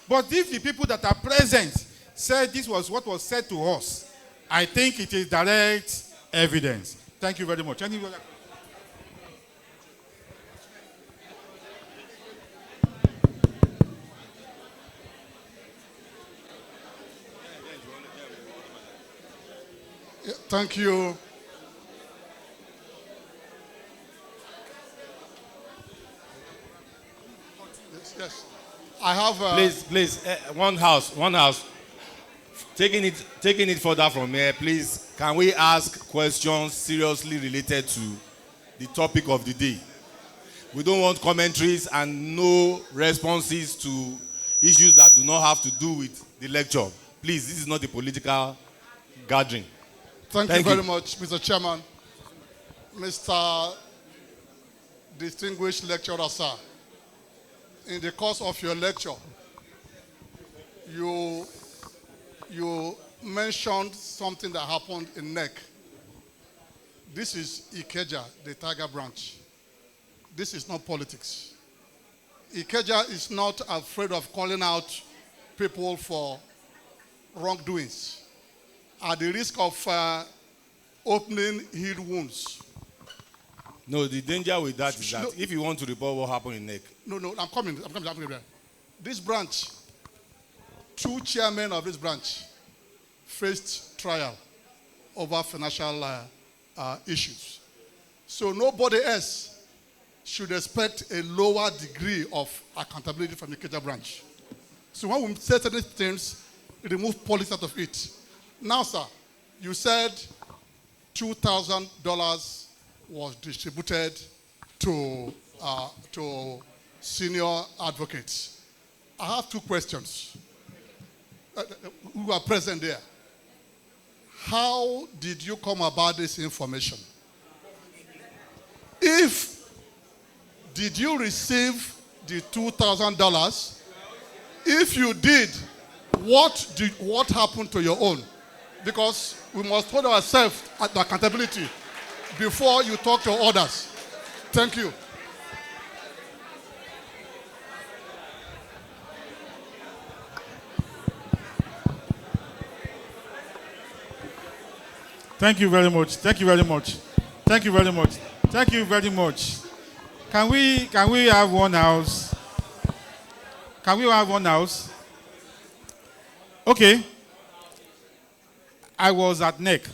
But if the people that are present said this was what was said to us, I think it is direct evidence. Thank you very much. Any other question? Thank you. Yes. I have. Please, one house. Taking it further from here, please. Can we ask questions seriously related to the topic of the day? We don't want commentaries and no responses to issues that do not have to do with the lecture. Please, this is not a political gathering. Thank you very much, Mr. Chairman. Mr. Distinguished Lecturer, sir, in the course of your lecture, you mentioned something that happened in NEC. This is Ikeja, the Tiger branch. This is not politics. Ikeja is not afraid of calling out people for wrongdoings at the risk of opening healed wounds. No, the danger with that is that if you want to report what happened in NEC. No, I'm coming. This branch, 2 chairmen of this branch faced trial over financial issues. So nobody else should expect a lower degree of accountability from the Ikeja branch. So when we say certain things, we remove politics out of it. Now, sir, you said $2,000 was distributed to senior advocates. I have 2 questions who are present there. How did you come about this information? Did you receive the $2,000? If you did, what happened to your own? Because we must hold ourselves at the accountability before you talk to others. Thank you. Thank you very much. Thank you very much. Thank you very much. Thank you very much. Can we have one house? Can we have one house? Okay. I was at NEC.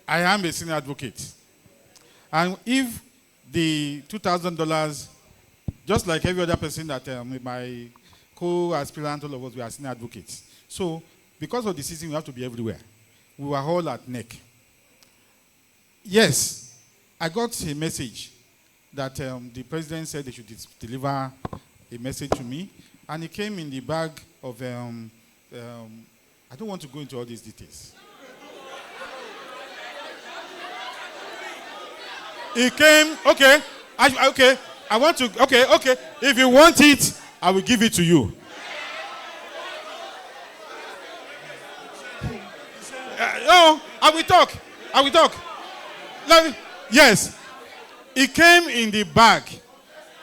I am a senior advocate. And if the $2,000, just like every other person that my co-aspirant, all of us, we are senior advocates. So, because of the season, we have to be everywhere. We were all at NEC. Yes, I got a message that the president said they should deliver a message to me, and it came in the bag of, I don't want to go into all these details. It came, okay, I want to, okay, if you want it, I will give it to you. No, I will talk. Yes, it came in the bag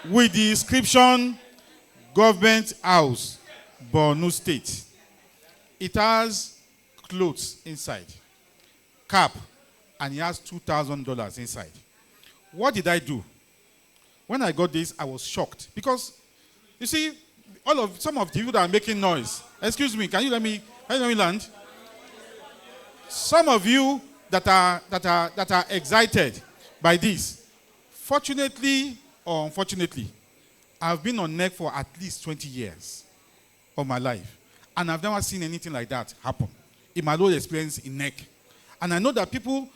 with the inscription Government House, Borno State. It has clothes inside, cap, and it has $2,000 inside. What did I do? When I got this, I was shocked because, you see, some of the people that are making noise. Excuse me, can you let me land? Some of you that are excited by this, fortunately or unfortunately, I've been on neck for at least 20 years of my life, and I've never seen anything like that happen in my own experience in neck. And I know that people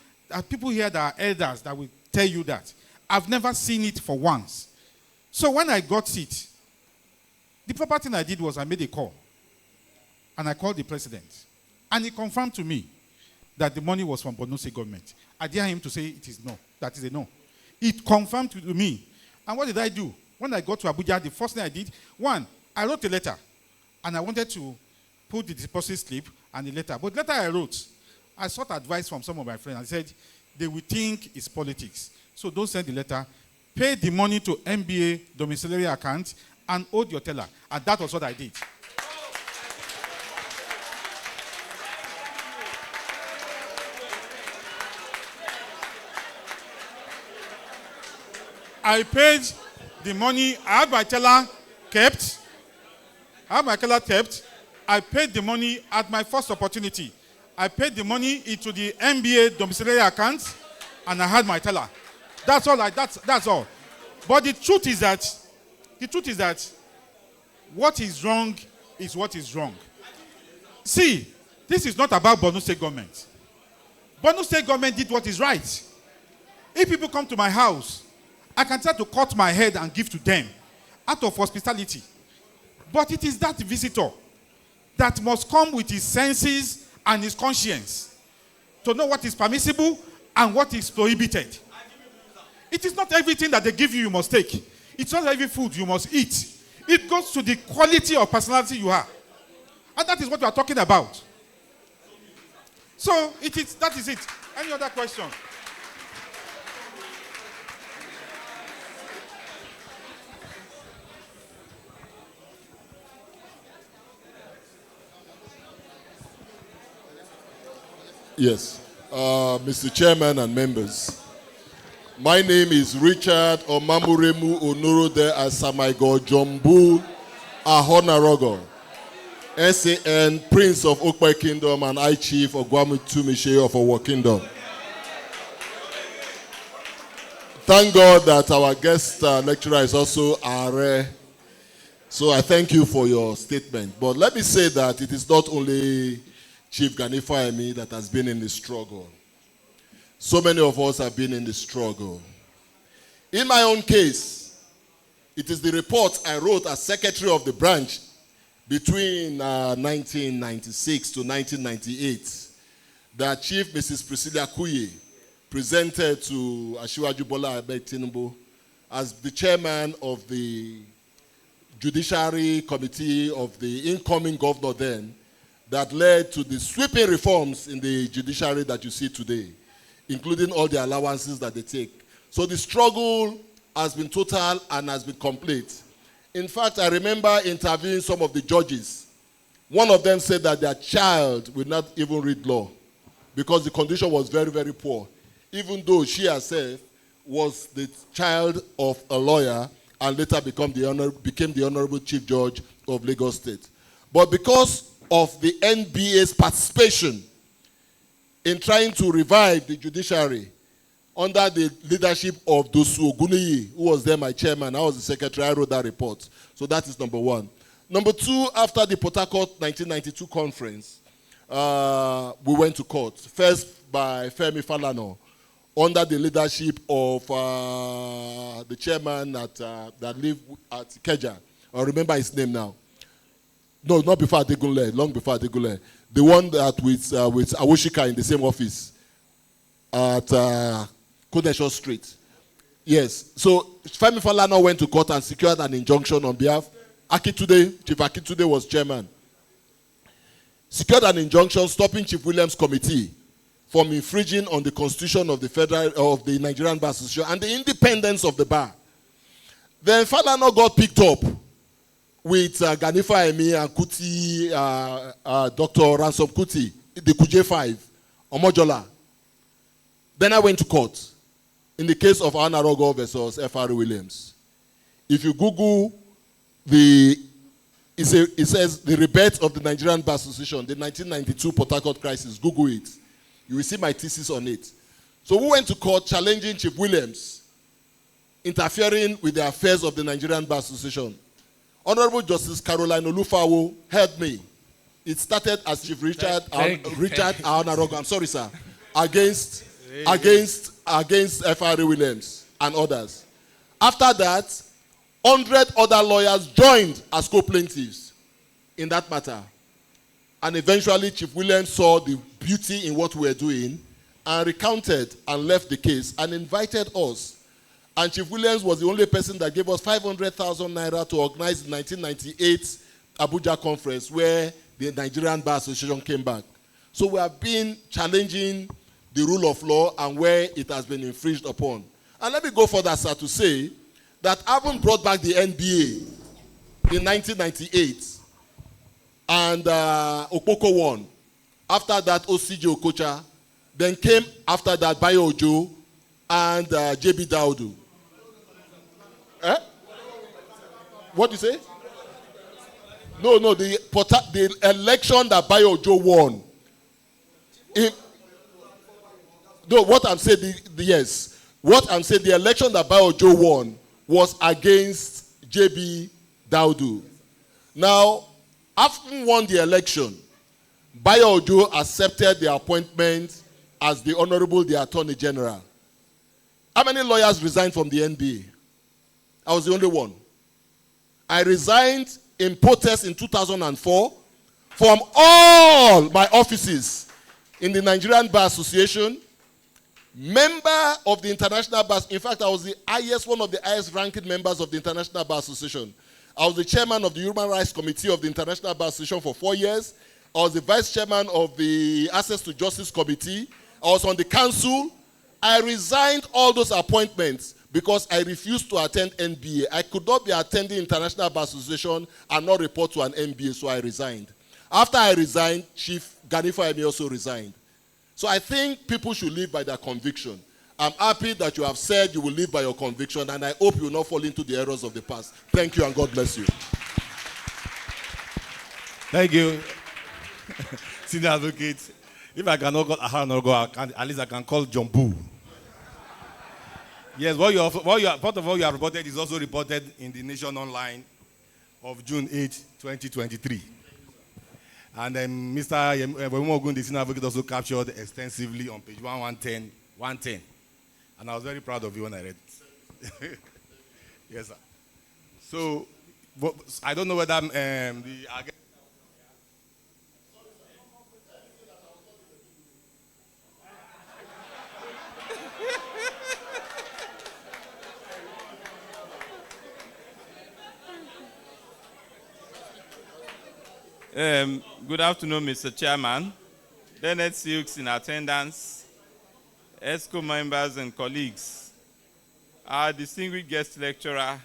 here that are elders that will tell you that. I've never seen it for once. So when I got it, the proper thing I did was I made a call. And I called the president. And he confirmed to me that the money was from Borno State government. I dare him to say it is no. That is a no. It confirmed to me. And what did I do? When I got to Abuja, the first thing I did, one, I wrote a letter. And I wanted to put the deposit slip and the letter. But the letter I wrote, I sought advice from some of my friends. I said, they will think it's politics. So don't send the letter. Pay the money to MBA domiciliary account and hold your teller. And that was what I did. I paid the money. I had my teller kept. I paid the money at my first opportunity. I paid the money into the MBA domiciliary account, and I had my teller. That's all. That's all. But the truth is that what is wrong is what is wrong. See, this is not about Borno State government. Borno State government did what is right. If people come to my house, I can try to cut my head and give to them out of hospitality. But it is that visitor that must come with his senses and his conscience to know what is permissible and what is prohibited. It is not everything that they give you must take. It's not every food you must eat. It goes to the quality of personality you are. And that is what we are talking about. So that is it. Any other question? Yes. Mr. Chairman and members, my name is Richard Omamuremu Onurode Asamaigo Jombu Ahonarogo, SAN, Prince of Okpa Kingdom and I Chief of Gwamutumishe of Owo Kingdom. Thank God that our guest lecturer is also Aare. So I thank you for your statement. But let me say that it is not only Chief Ganifa that has been in the struggle. So many of us have been in the struggle. In my own case, it is the report I wrote as secretary of the branch between 1996 to 1998 that Chief Mrs. Priscilla Kuye presented to Asiwaju Bola Ahmed Tinubu as the chairman of the Judiciary Committee of the incoming governor then, that led to the sweeping reforms in the judiciary that you see today, including all the allowances that they take. So the struggle has been total and has been complete. In fact, I remember interviewing some of the judges. One of them said that their child would not even read law because the condition was very, very poor, even though she herself was the child of a lawyer and later became the Honorable Chief Judge of Lagos State. But because of the NBA's participation in trying to revive the judiciary under the leadership of Dosu Oguniyi, who was then my chairman. I was the secretary. I wrote that report. So that is number one. Number two, after the Port Harcourt 1992 conference, we went to court. First by Femi Falana, under the leadership of the chairman that lived at Ikeja. I remember his name now. No, not before Adegunle, long before Adegunle. The one that with Awoshika in the same office at Kodesho Street. Yes. So Femi Falana went to court and secured an injunction on behalf. Akitude, Chief Akitude was chairman. Secured an injunction stopping Chief Williams' committee from infringing on the constitution of the Nigerian Bar Association and the independence of the bar. Then Falana got picked up with Ganifa Emi and Kuti, Dr. Ransom Kuti, the Kuje 5, Omojola. Then I went to court in the case of Aare Akinboro versus F.R. Williams. If you Google it says the rebate of the Nigerian Bar Association, the 1992 Port Harcourt crisis. Google it. You will see my thesis on it. So we went to court challenging Chief Williams, interfering with the affairs of the Nigerian Bar Association. Honorable Justice Caroline Olufawo heard me. It started as Chief Richard Akinboro, I'm sorry, sir, against F.R. Williams and others. After that, 100 other lawyers joined as co-plaintiffs in that matter. And eventually, Chief Williams saw the beauty in what we were doing and recounted and left the case and invited us. And Chief Williams was the only person that gave us 500,000 naira to organize the 1998 Abuja conference where the Nigerian Bar Association came back. So we have been challenging the rule of law and where it has been infringed upon. And let me go further, sir, to say that having brought back the NBA in 1998 and Okpoko won, after that OCJ Okocha, then came after that Bayo Ojo and JB Daudu. What do you say? No, the election that Bayo Ojo won. What I'm saying, the election that Bayo Ojo won was against JB Daudu. Now, after won the election, Bayo Ojo accepted the appointment as the Honorable the Attorney General. How many lawyers resigned from the NBA? I was the only one. I resigned in protest in 2004 from all my offices in the Nigerian Bar Association, member of the International Bar. In fact, I was one of the highest ranking members of the International Bar Association. I was the chairman of the Human Rights Committee of the International Bar Association for 4 years. I was the vice chairman of the Access to Justice Committee. I was on the council. I resigned all those appointments because I refused to attend NBA. I could not be attending International Bar Association and not report to an NBA, so I resigned. After I resigned, Chief Ganifa Emi also resigned. So I think people should live by their conviction. I'm happy that you have said you will live by your conviction, and I hope you will not fall into the errors of the past. Thank you, and God bless you. Thank you. Senior Advocate. If I cannot call Aare Akinboro, at least I can call John Boo. Yes, part of what you have reported is also reported in the Nation Online of June 8, 2023. And then Mr. Wemogun, the Senior Advocate, also captured extensively on page 110. And I was very proud of you when I read it. Yes, sir. So, I don't know whether good afternoon, Mr. Chairman, Leonard Silks in attendance, ESCO members and colleagues. Our distinguished guest lecturer,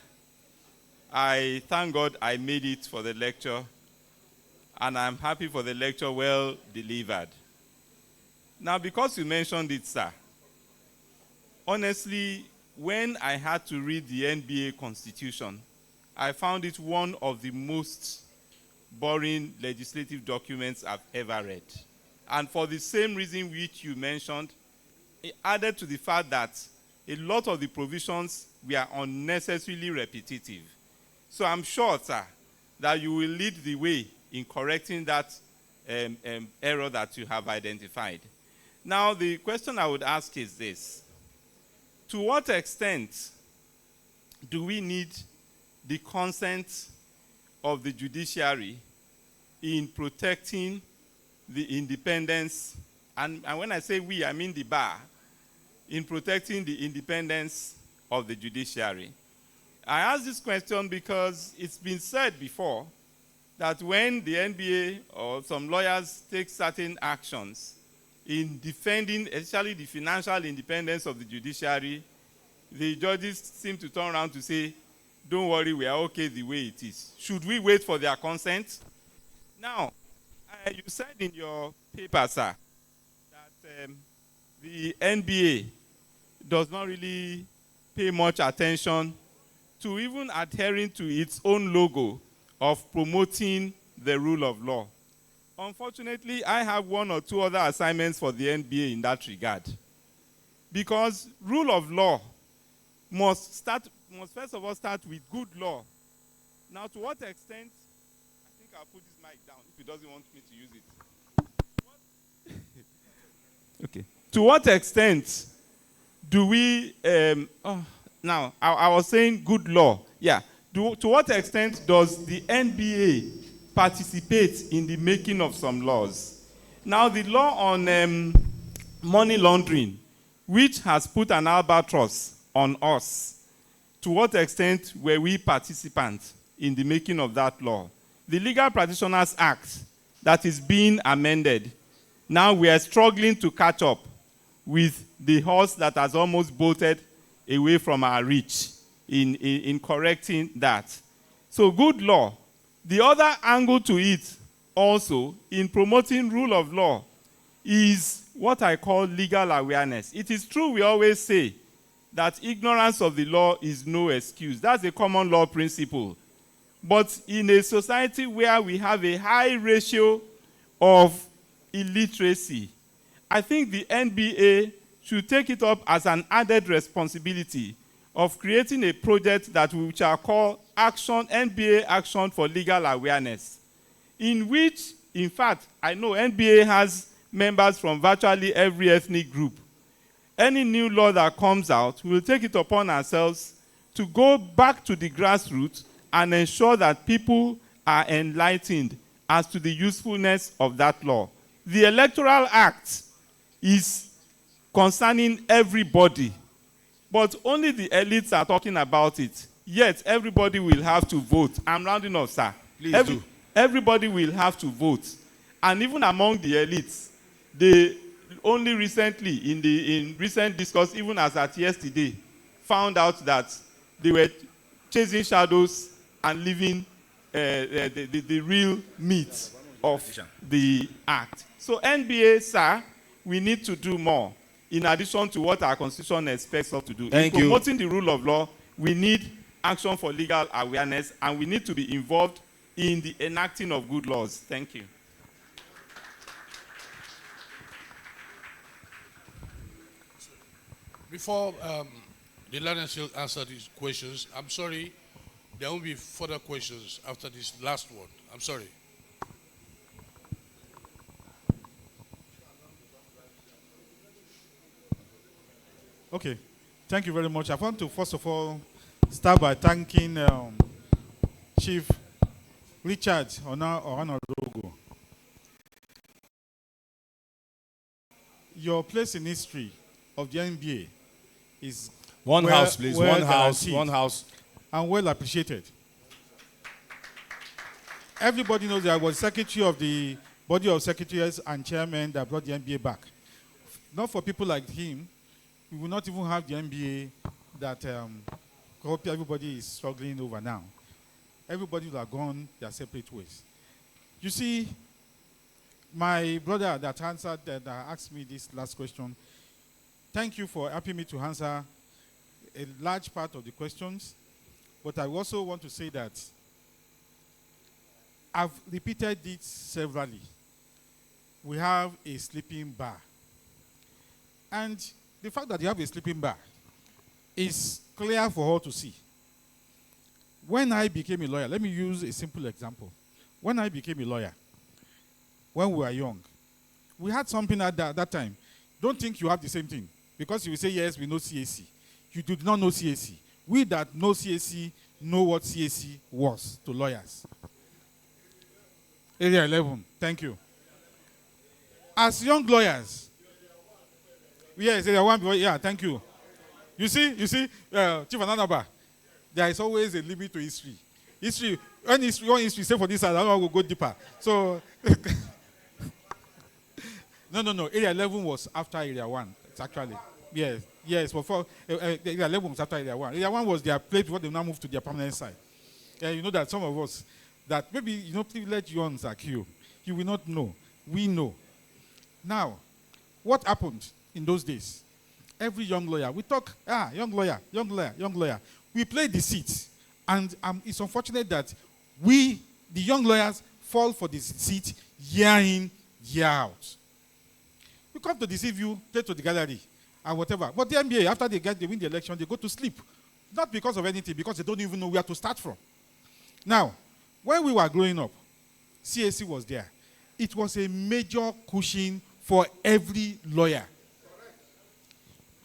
I thank God I made it for the lecture, and I'm happy for the lecture well delivered. Now, because you mentioned it, sir, honestly, when I had to read the NBA Constitution, I found it one of the most boring legislative documents I've ever read. And for the same reason which you mentioned, it added to the fact that a lot of the provisions were unnecessarily repetitive. So I'm sure, sir, that you will lead the way in correcting that error that you have identified. Now, the question I would ask is this. To what extent do we need the consent of the judiciary in protecting the independence, and when I say we, I mean the bar, in protecting the independence of the judiciary? I ask this question because it's been said before that when the NBA or some lawyers take certain actions in defending, especially the financial independence of the judiciary, the judges seem to turn around to say, don't worry, we are okay the way it is. Should we wait for their consent? Now, you said in your paper, sir, that the NBA does not really pay much attention to even adhering to its own logo of promoting the rule of law. Unfortunately, I have one or two other assignments for the NBA in that regard. Because rule of law must first of all start with good law. Now, to what extent, I think I'll put this mic down if he doesn't want me to use it. Okay. To what extent do we, now, I was saying good law. Yeah. To what extent does the NBA participate in the making of some laws? Now, the law on money laundering, which has put an albatross on us, to what extent were we participants in the making of that law? The Legal Practitioners Act that is being amended, now we are struggling to catch up with the horse that has almost bolted away from our reach in correcting that. So good law. The other angle to it also in promoting rule of law is what I call legal awareness. It is true we always say that ignorance of the law is no excuse. That's a common law principle. But in a society where we have a high ratio of illiteracy, I think the NBA should take it up as an added responsibility of creating a project that we shall call NBA Action for Legal Awareness, in which, in fact, I know NBA has members from virtually every ethnic group. Any new law that comes out, we will take it upon ourselves to go back to the grassroots and ensure that people are enlightened as to the usefulness of that law. The Electoral Act is concerning everybody, but only the elites are talking about it. Yet, everybody will have to vote. I'm rounding off, sir. Please do. Everybody will have to vote. And even among the elites, they only recently, in recent discourse, even as at yesterday, found out that they were chasing shadows and leaving the real meat of the act. So NBA, sir, we need to do more in addition to what our constitution expects us to do. Thank you. In promoting the rule of law, we need action for legal awareness, and we need to be involved in the enacting of good laws. Thank you. Before the learners will answer these questions, I'm sorry, there won't be further questions after this last one. I'm sorry. Okay, thank you very much. I want to first of all start by thanking Chief Richard Onarogo. Your place in history of the NBA is One house, please. One house. guaranteed One house. and well appreciated. Everybody knows that I was secretary of the body of secretaries and chairmen that brought the NBA back. Not for people like him, we will not even have the NBA that everybody is struggling over now. Everybody will have gone their separate ways. You see, my brother that asked me this last question, thank you for helping me to answer a large part of the questions. But I also want to say that I've repeated it severally. We have a sleeping bar. And the fact that you have a sleeping bar is clear for all to see. When I became a lawyer, let me use a simple example. When I became a lawyer, when we were young, we had something at that time. Don't think you have the same thing. Because you will say, yes, we know CAC. You did not know CAC. We that know CAC know what CAC was to lawyers. Area 11, thank you. As young lawyers, yes, area 1, yeah, thank you. You see, Chief Ananaba, there is always a limit to history. One history, say for this side, I don't want to go deeper. So, no, area 11 was after area 1. It's actually, Yes. For area 11 was after area 1. Area 1 was their place before they now moved to their permanent site. You know that some of us, that maybe, privileged ones like you will not know. We know. Now, what happened in those days? Every young lawyer, we talk, young lawyer. We play the seat. And it's unfortunate that we, the young lawyers, fall for the seat year in, year out. We come to deceive you, play to the gallery, and whatever. But the NBA, after they win the election, they go to sleep. Not because of anything, because they don't even know where to start from. Now, when we were growing up, CAC was there. It was a major cushion for every lawyer.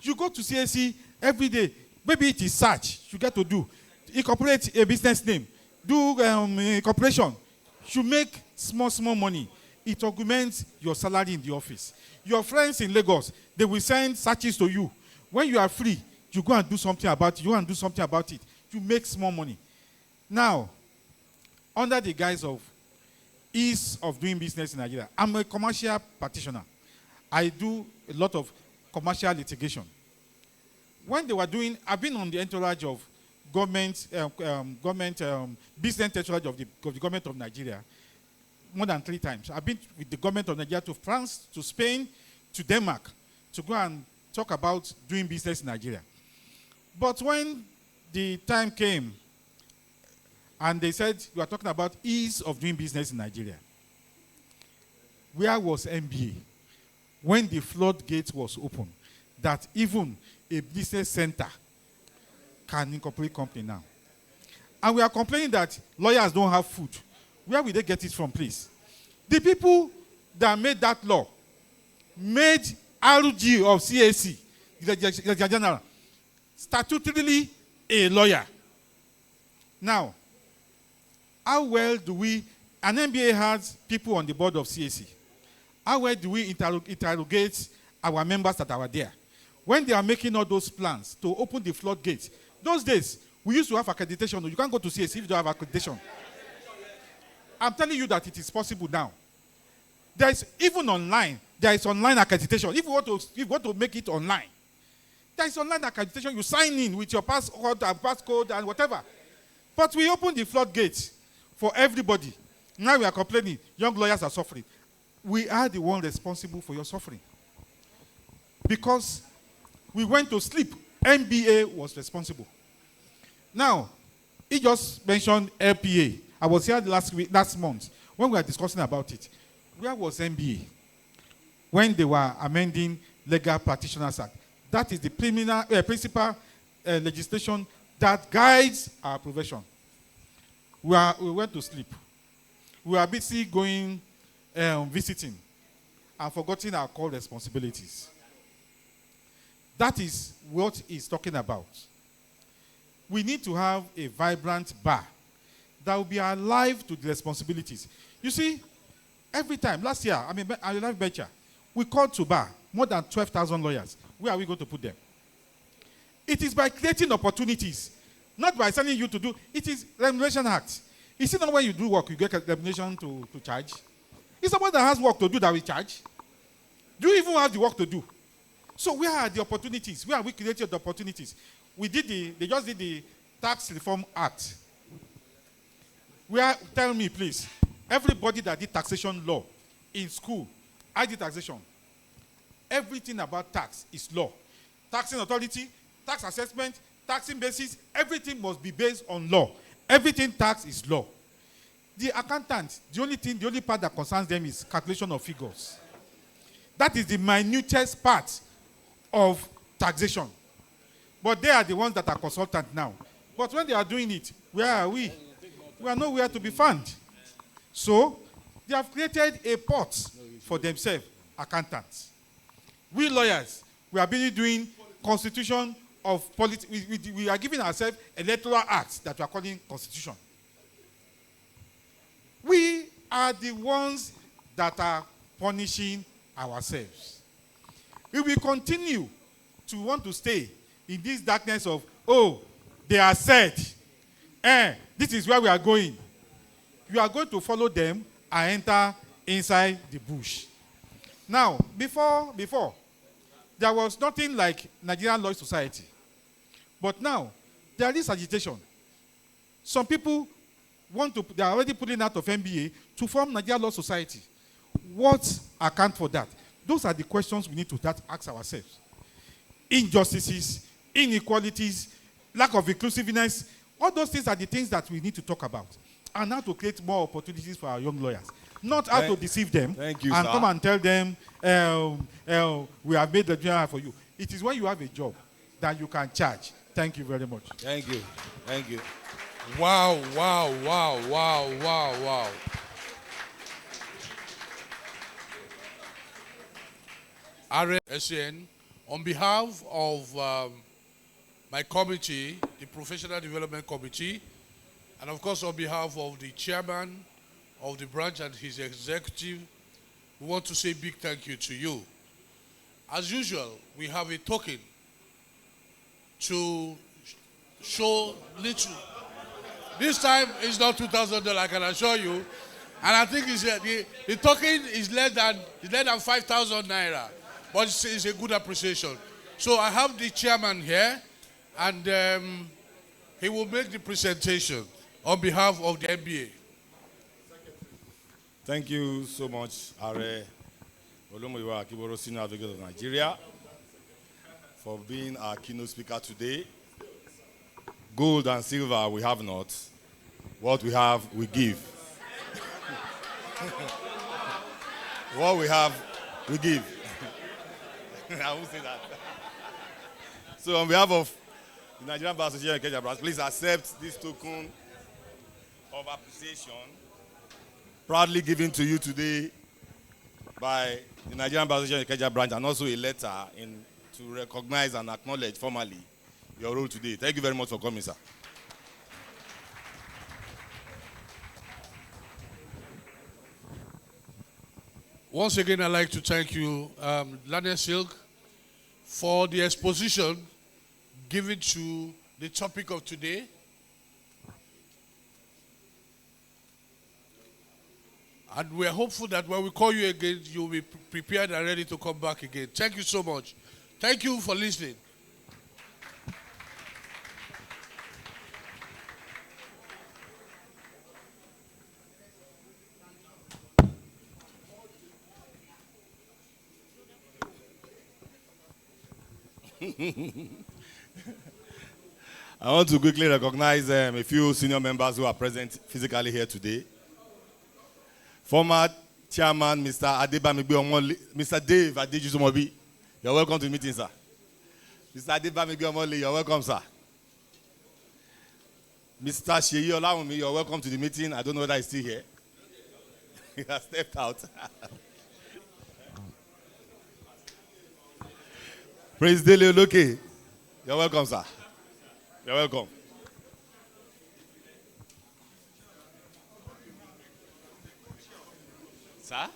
You go to CAC every day. Maybe it is search you get to do. Incorporate a business name. Do incorporation. You make small money. It augments your salary in the office. Your friends in Lagos, they will send searches to you. When you are free, you go and do something about it. You make small money. Now, under the guise of ease of doing business in Nigeria, I'm a commercial practitioner. I do a lot of commercial litigation. When they were doing, I've been on the entourage of business entourage of the government of Nigeria more than 3 times. I've been with the government of Nigeria to France, to Spain, to Denmark, to go and talk about doing business in Nigeria. But when the time came and they said, you are talking about ease of doing business in Nigeria, where was MBA? When the floodgate was open, that even a business center can incorporate company now. And we are complaining that lawyers don't have food. Where will they get it from, please? The people that made that law made RG of CAC, the general, statutorily a lawyer. Now, how well do we, an MBA has people on the board of CAC. How well do we interrogate our members that are there? When they are making all those plans to open the floodgates, those days, we used to have accreditation. You can't go to CAC if you don't have accreditation. I'm telling you that it is possible now. There is, even online, there is online accreditation. If you want to make it online, there is online accreditation. You sign in with your passcode and whatever. But we open the floodgates for everybody. Now we are complaining. Young lawyers are suffering. We are the one responsible for your suffering. Because we went to sleep. MBA was responsible. Now, he just mentioned LPA. I was here last month when we were discussing about it. Where was MBA? When they were amending Legal Practitioners Act. That is the principal legislation that guides our profession. We went to sleep. We were busy going visiting and forgetting our core responsibilities. That is what he's talking about. We need to have a vibrant bar that will be alive to the responsibilities. You see, every time, last year, I love Becha, we called to bar more than 12,000 lawyers. Where are we going to put them? It is by creating opportunities, not by sending you to do, it is Remuneration Act. Is it not when you do work, you get remuneration to charge? It's someone that has work to do that we charge. Do you even have the work to do? So where are the opportunities? Where are we creating the opportunities? They just did the Tax Reform Act. Tell me, please, everybody that did taxation law in school, I did taxation. Everything about tax is law. Taxing authority, tax assessment, taxing basis, everything must be based on law. Everything tax is law. The accountant, the only part that concerns them is calculation of figures. That is the minutest part of taxation. But they are the ones that are consultant now. But when they are doing it, where are we? We are nowhere to be found. So, they have created a pot for themselves, accountants. We lawyers, we are busy doing constitution of politics. We are giving ourselves electoral acts that we are calling constitution. We are the ones that are punishing ourselves. We will continue to want to stay in this darkness of, they are said, this is where we are going. You are going to follow them and enter inside the bush. Now, before there was nothing like Nigerian Law Society. But now, there is agitation. Some people they are already putting out of MBA to form Nigerian Law Society. What account for that? Those are the questions we need to ask ourselves. Injustices, inequalities, lack of inclusiveness, all those things are the things that we need to talk about. And how to create more opportunities for our young lawyers. Not how to deceive them and come and tell them, we have made the job for you. It is when you have a job that you can charge. Thank you very much. Thank you. Thank you. Wow, wow, wow, wow, wow, wow. Aare SAN, on behalf of my committee, the Professional Development Committee, and of course on behalf of the chairman of the branch and his executive, we want to say big thank you to you. As usual, we have a token to show little. This time it's not $2,000, I can assure you. And I think it's, the token is less than 5,000 naira. But it's a good appreciation. So I have the chairman here, and he will make the presentation on behalf of the NBA. Thank you so much, Aare Akinboro SAN of Nigeria, for being our keynote speaker today. Gold and silver we have not. What we have, we give. What we have, we give. I won't say that. So on behalf of the Nigerian Bar Association Ikeja branch, please accept this token of appreciation proudly given to you today by the Nigerian Bar Association Ikeja branch, and also a letter to recognize and acknowledge formally your role today. Thank you very much for coming, sir. Once again, I'd like to thank you, Lane Silk, for the exposition given to the topic of today. And we're hopeful that when we call you again, you'll be prepared and ready to come back again. Thank you so much. Thank you for listening. I want to quickly recognize a few senior members who are present physically here today. Former Chairman, Mr. Mr. Dave Adejusumobi, you're welcome to the meeting, sir. Mr. Adebamigbe, you're welcome, sir. Mr. Sheyi Olawumi, you're welcome to the meeting. I don't know whether he's still here. He has stepped out. Prince Dele Oloke, you're welcome, sir. You're welcome. Sir?